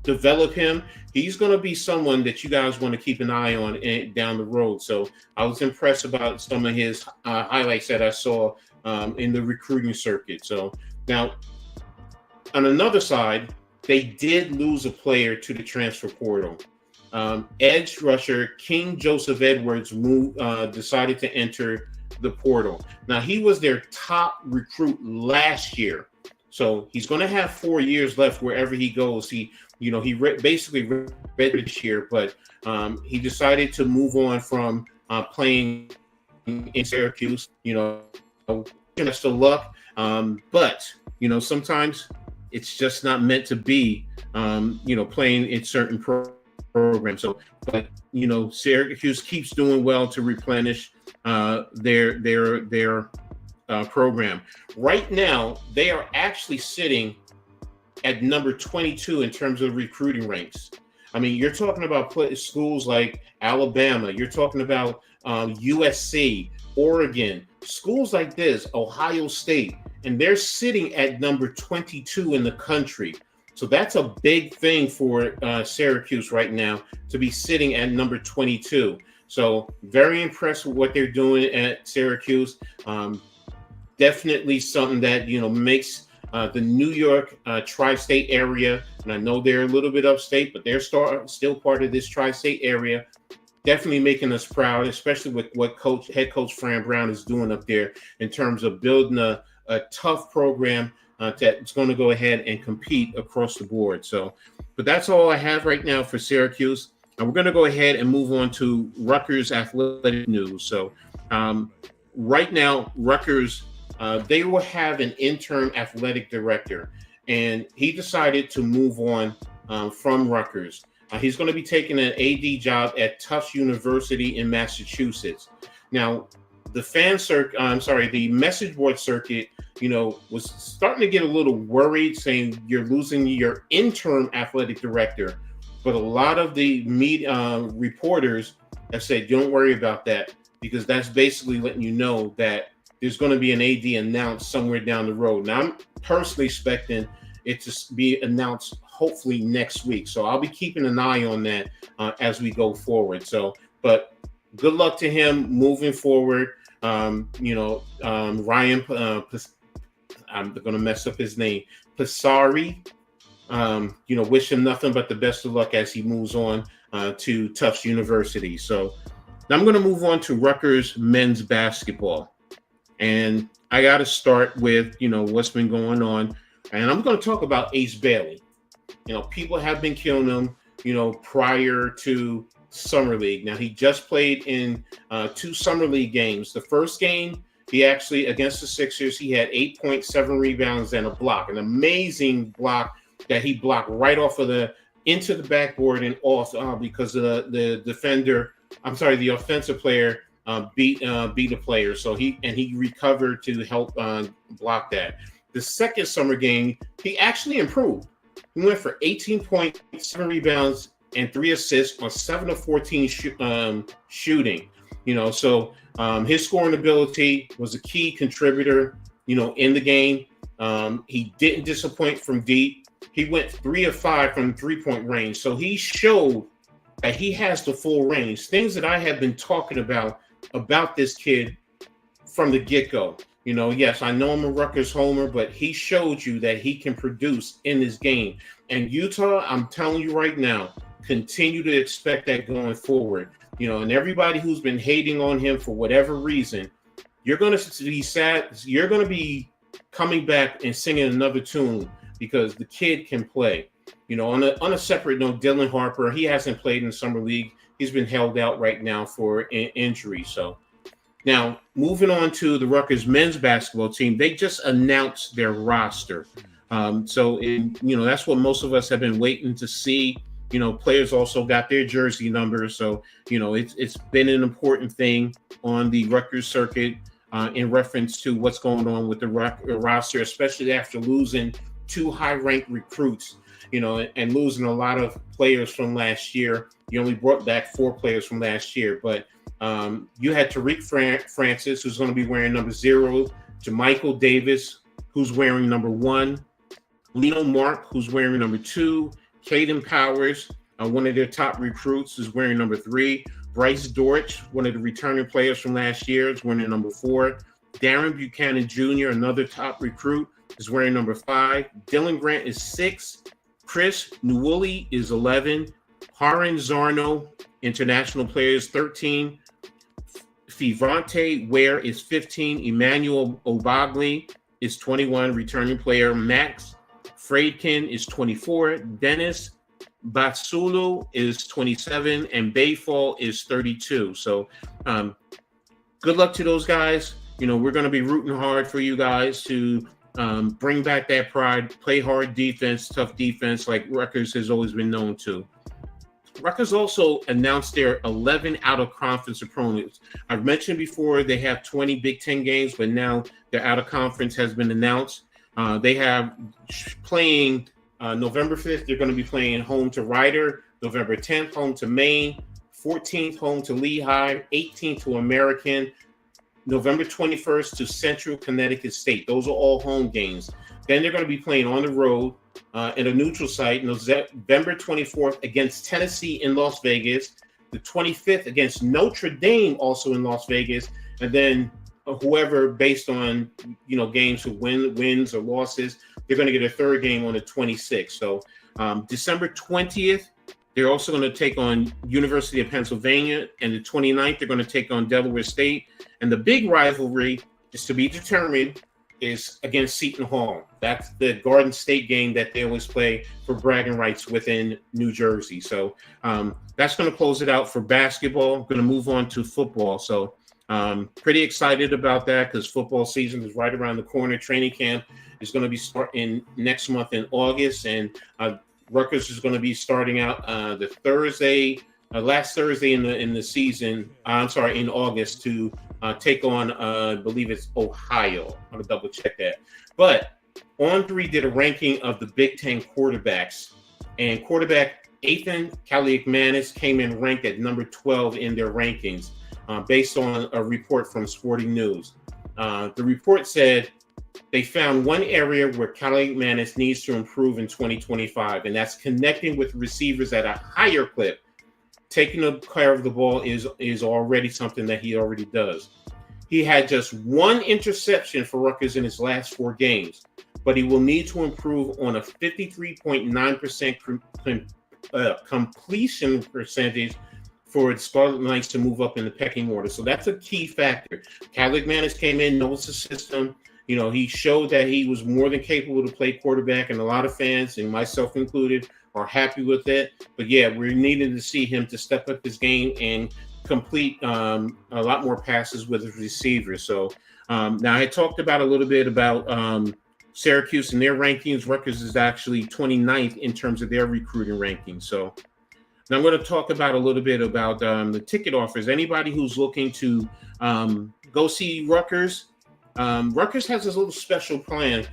develop him, he's going to be someone that you guys want to keep an eye on down the road. So I was impressed about some of his highlights that I saw in the recruiting circuit. So now, on another side, they did lose a player to the transfer portal. Edge rusher King Joseph Edwards decided to enter the portal. Now, he was their top recruit last year. So he's going to have 4 years left wherever he goes. He basically read this year, but he decided to move on from playing in Syracuse. Best of luck. But sometimes it's just not meant to be. Playing in certain programs. So, but Syracuse keeps doing well to replenish their program. Right now, they are actually sitting at number 22 in terms of recruiting ranks. I mean, you're talking about schools like Alabama. You're talking about USC, Oregon, schools like this, Ohio State, and they're sitting at number 22 in the country. So that's a big thing for Syracuse right now to be sitting at number 22. So very impressed with what they're doing at Syracuse. Definitely something that, makes the New York tri-state area, and I know they're a little bit upstate, but they're still part of this tri-state area. Definitely making us proud, especially with what head coach Fran Brown is doing up there in terms of building a tough program that's going to go ahead and compete across the board. So, but that's all I have right now for Syracuse. And we're going to go ahead and move on to Rutgers athletic news. So right now, Rutgers, they will have an interim athletic director, and he decided to move on from Rutgers. He's going to be taking an AD job at Tufts University in Massachusetts. Now, the message board circuit, was starting to get a little worried, saying you're losing your interim athletic director. But a lot of the media reporters have said, don't worry about that, because that's basically letting you know that there's going to be an AD announced somewhere down the road. Now, I'm personally expecting it to be announced hopefully next week. So I'll be keeping an eye on that as we go forward. So, but good luck to him moving forward. Ryan, I'm going to mess up his name, Passari. Wish him nothing but the best of luck as he moves on to Tufts University. So now I'm going to move on to Rutgers men's basketball. And I got to start with, what's been going on. And I'm going to talk about Ace Bailey. People have been killing him, prior to Summer League. Now, he just played in 2 Summer League games. The first game, he actually, against the Sixers, he had 8.7 rebounds and a block, an amazing block that he blocked right off of the into the backboard and off because the offensive player beat a player. So he recovered to help block that. The second summer game, he actually improved. He went for 18.7 rebounds and 3 assists on 7 of 14 shooting. So his scoring ability was a key contributor, in the game. He didn't disappoint from deep. He went 3 of 5 from 3-point range. So he showed that he has the full range. Things that I have been talking about this kid from the get-go. Yes, I know I'm a Rutgers homer, but he showed you that he can produce in this game. And Utah, I'm telling you right now, continue to expect that going forward. And everybody who's been hating on him for whatever reason, you're going to be sad. You're going to be coming back and singing another tune because the kid can play. On a separate note, Dylan Harper, he hasn't played in the summer league. He's been held out right now for injury. So now moving on to the Rutgers men's basketball team, they just announced their roster. That's what most of us have been waiting to see. Players also got their jersey numbers. So, it's been an important thing on the Rutgers circuit in reference to what's going on with the roster, especially after losing 2 high-ranked recruits, and losing a lot of players from last year. You only brought back 4 players from last year, but you had Tariq Francis, who's going to be wearing number 0, JaMychal Davis, who's wearing number 1, Lino Mark, who's wearing number 2, Caden Powers, one of their top recruits, is wearing number 3. Bryce Dortch, one of the returning players from last year, is wearing number 4. Darren Buchanan Jr., another top recruit, is wearing number 5. Dylan Grant is 6. Chris Newully is 11. Haran Zarno, international player, is 13. Fivante Ware is 15. Emmanuel Obagli is 21, returning player. Max Freidkin is 24. Dennis Batsulu is 27, and Bayfall is 32. So good luck to those guys. We're going to be rooting hard for you guys to bring back that pride, play hard defense, tough defense like Rutgers has always been known to. Rutgers also announced their 11 out-of-conference opponents. I've mentioned before they have 20 Big Ten games, but now their out-of-conference has been announced. They have playing November 5th, they're going to be playing home to Rider, November 10th, home to Maine, 14th, home to Lehigh, 18th to American, November 21st to Central Connecticut State. Those are all home games. Then they're going to be playing on the road in a neutral site, November 24th against Tennessee in Las Vegas, the 25th against Notre Dame, also in Las Vegas, and then whoever, based on games who wins or losses, they're going to get a third game on the 26th. So December 20th, they're also going to take on University of Pennsylvania, and the 29th, they're going to take on Delaware State. And the big rivalry is to be determined is against Seton Hall. That's the Garden State game that they always play for bragging rights within New Jersey. So that's going to close it out for basketball. I'm going to move on to football. So pretty excited about that because football season is right around the corner. Training camp is going to be starting next month in August, and Rutgers is going to be starting out the Thursday, last Thursday in the season. In August to take on, I believe it's Ohio. I'm going to double check that. But On3 did a ranking of the Big Ten quarterbacks, and quarterback Ethan Kaliakmanis came in ranked at number 12 in their rankings based on a report from Sporting News. The report said they found one area where Kaliakmanis needs to improve in 2025, and that's connecting with receivers at a higher clip. Taking care of the ball is already something that he already does. He had just 1 interception for Rutgers in his last 4 games, but he will need to improve on a 53.9% completion percentage for the Scarlet Knights to move up in the pecking order. So that's a key factor. Kaliakmanis came in, knows the system. He showed that he was more than capable to play quarterback, and a lot of fans, and myself included, are happy with it. But yeah, we're needing to see him to step up his game and complete a lot more passes with his receivers. So now I talked about a little bit about Syracuse in their rankings. Rutgers is actually 29th in terms of their recruiting rankings. So now I'm going to talk about a little bit about the ticket offers. Anybody who's looking to go see Rutgers, Rutgers has this little special plan,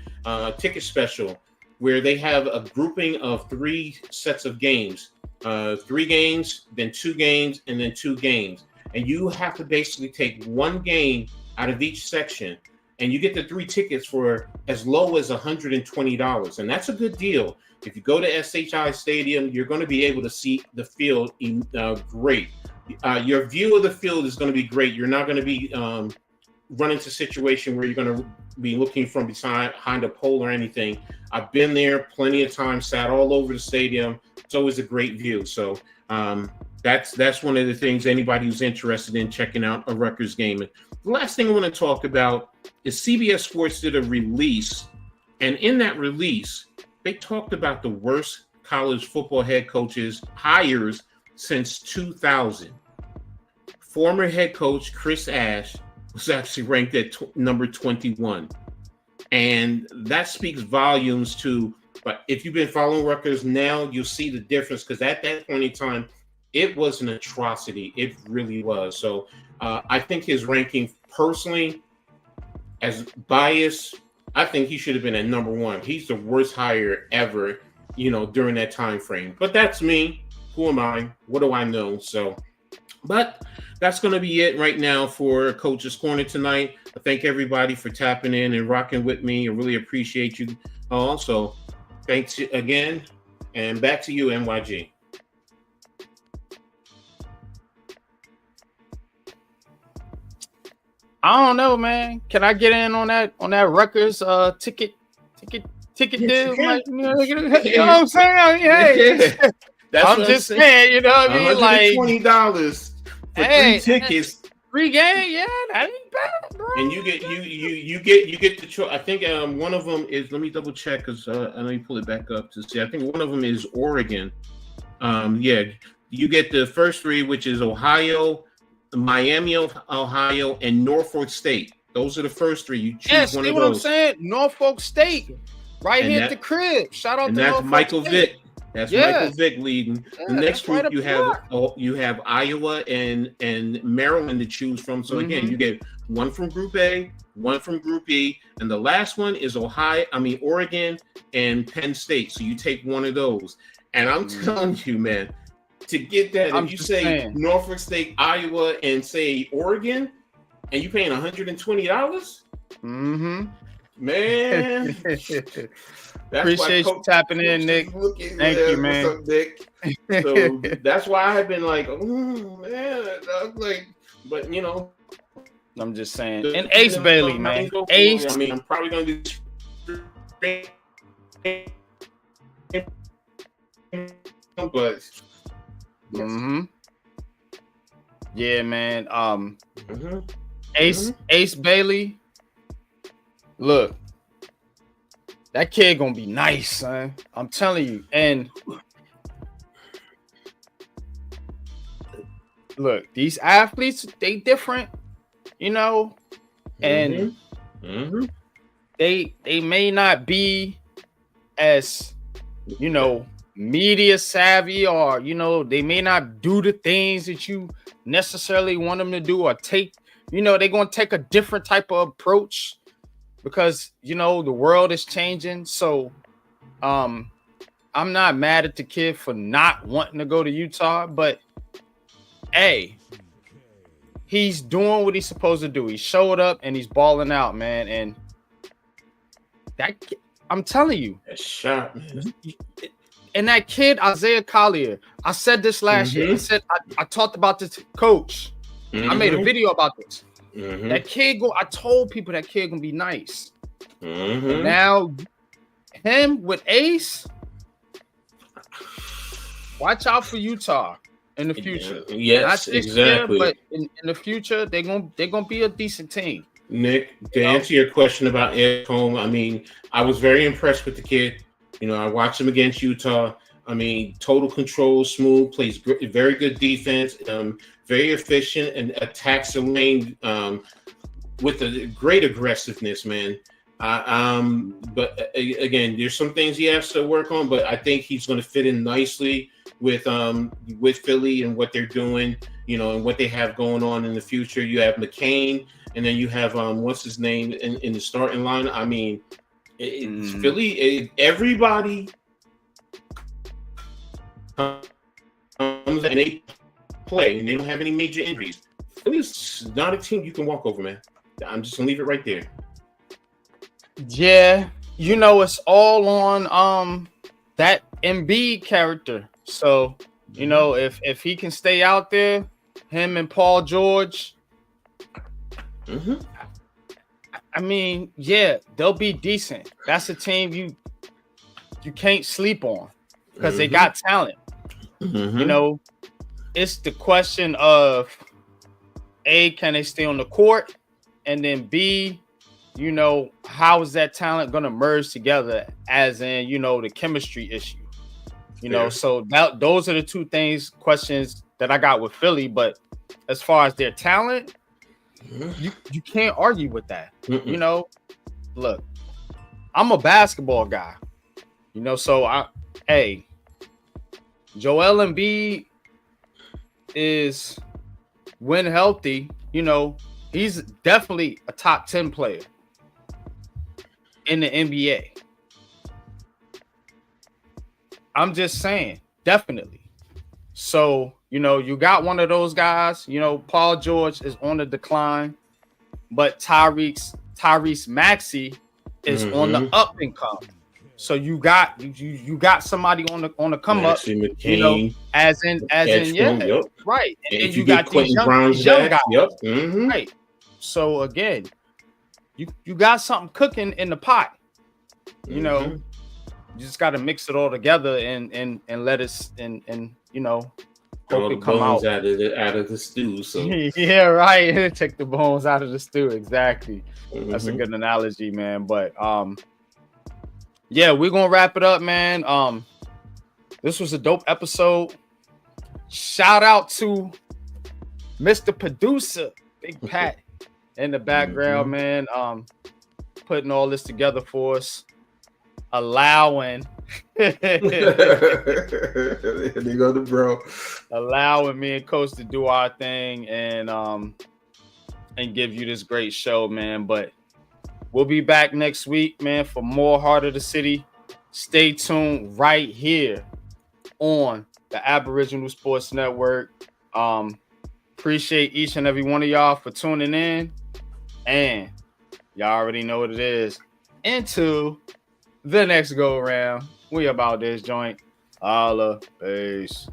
ticket special, where they have a grouping of 3 sets of games, 3 games, then 2 games, and then 2 games. And you have to basically take 1 game out of each section, and you get the 3 tickets for as low as $120. And that's a good deal. If you go to SHI Stadium, you're going to be able to see the field great. Your view of the field is going to be great. You're not going to be run into a situation where you're going to be looking from behind a pole or anything. I've been there plenty of times, sat all over the stadium. It's always a great view. So that's one of the things anybody who's interested in checking out a Rutgers game. And the last thing I want to talk about is CBS Sports did a release, and in that release, they talked about the worst college football head coaches hires since 2000. Former head coach Chris Ash was actually ranked at number 21. And that speaks volumes to, but if you've been following Rutgers now, you'll see the difference, because at that point in time, it was an atrocity. It really was. So I think his ranking, personally, as biased, I think he should have been at number 1. He's the worst hire ever, during that time frame. But that's me. Who am I? What do I know? So, but that's going to be it right now for Coach's Corner tonight. I thank everybody for tapping in and rocking with me. I really appreciate you all. So thanks again. And back to you, NYG. I don't know, man. Can I get in on that Rutgers ticket deal? Like, you know what I'm saying? Hey, I'm just saying, you know what I mean? Like $120 for 3 tickets. 3 games, yeah, that ain't bad, bro. And you get the choice. I think one of them is, let me double check, because let me pull it back up to see. I think one of them is Oregon. Yeah, you get the first 3, which is Ohio, Miami, Ohio, and Norfolk State. Those are the first 3. You choose one of those. What I'm saying? Norfolk State, right here at the crib. Shout out to Norfolk that's Michael State. Vick. That's Michael Vick leading. The next group right you have Iowa and Maryland to choose from. So again, you get 1 from Group A, 1 from Group E, and the last one is Oregon and Penn State. So you take one of those. And I'm telling you, man, to get that, if you say Norfolk State, Iowa, and say Oregon, and you're paying $120, man. Appreciate you tapping in, Nick. Thank you, man. What's up, Nick? So that's why I've been like, oh man, I was like, but I'm just saying. And Ace Bailey, man. Ace. I mean, I'm probably gonna do but yeah, man. Ace Bailey. Look, that kid gonna be nice, son. I'm telling you. And look, these athletes, they different, and they may not be as, media savvy, or they may not do the things that you necessarily want them to do, or take, they're gonna take a different type of approach, because the world is changing. So I'm not mad at the kid for not wanting to go to Utah, but hey, he's doing what he's supposed to do. He showed up and he's balling out, man. And that, I'm telling you, that's shot, man. And that kid, Isaiah Collier, I said this last year. I said I talked about this to Coach. I made a video about this. That kid I told people that kid gonna be nice. Now, him with Ace, watch out for Utah in the future. Yes, exactly. Year, but in the future, they're gonna be a decent team. Nick, to answer your question about Ed Cole, I mean, I was very impressed with the kid. I watched him against Utah. I mean, total control, smooth, plays very good defense, very efficient, and attacks the lane with a great aggressiveness, man. But again, there's some things he has to work on. But I think he's going to fit in nicely with Philly and what they're doing, and what they have going on in the future. You have McCain, and then you have what's his name in the starting line. I mean, it's Philly. Everybody comes and they play, and they don't have any major injuries. Philly's not a team you can walk over, man. I'm just gonna leave it right there. Yeah, it's all on that Embiid character. So, if he can stay out there, him and Paul George, I mean, yeah, they'll be decent. That's a team you can't sleep on because they got talent. It's the question of A, can they stay on the court? And then B, how is that talent going to merge together as in, the chemistry issue? So those are the two questions that I got with Philly. But as far as their talent, you can't argue with that. Look, I'm a basketball guy, so Joel Embiid is, when healthy, he's definitely a top 10 player in the NBA. I'm just saying, definitely. So, you got one of those guys, Paul George is on the decline, but Tyrese Maxey is on the up and come. So you got somebody on the come Maxey, up, McCain, as in yep. Right. And you got these young guys. Yep. Right. So again, you got something cooking in the pot. You just got to mix it all together and let it hope it come out out of the stew. So yeah, right. Take the bones out of the stew. Exactly. That's a good analogy, man. But yeah, we're gonna wrap it up, man. This was a dope episode. Shout out to Mr. Producer, Big Pat, in the background, man. Putting all this together for us, allowing there you go, the bro. Allowing me and Coach to do our thing and give you this great show, man. But we'll be back next week, man, for more Heart of the City. Stay tuned right here on the Aboriginal Sports Network. Appreciate each and every one of y'all for tuning in. And y'all already know what it is. Into the next go around. We about this joint. Holla. Peace.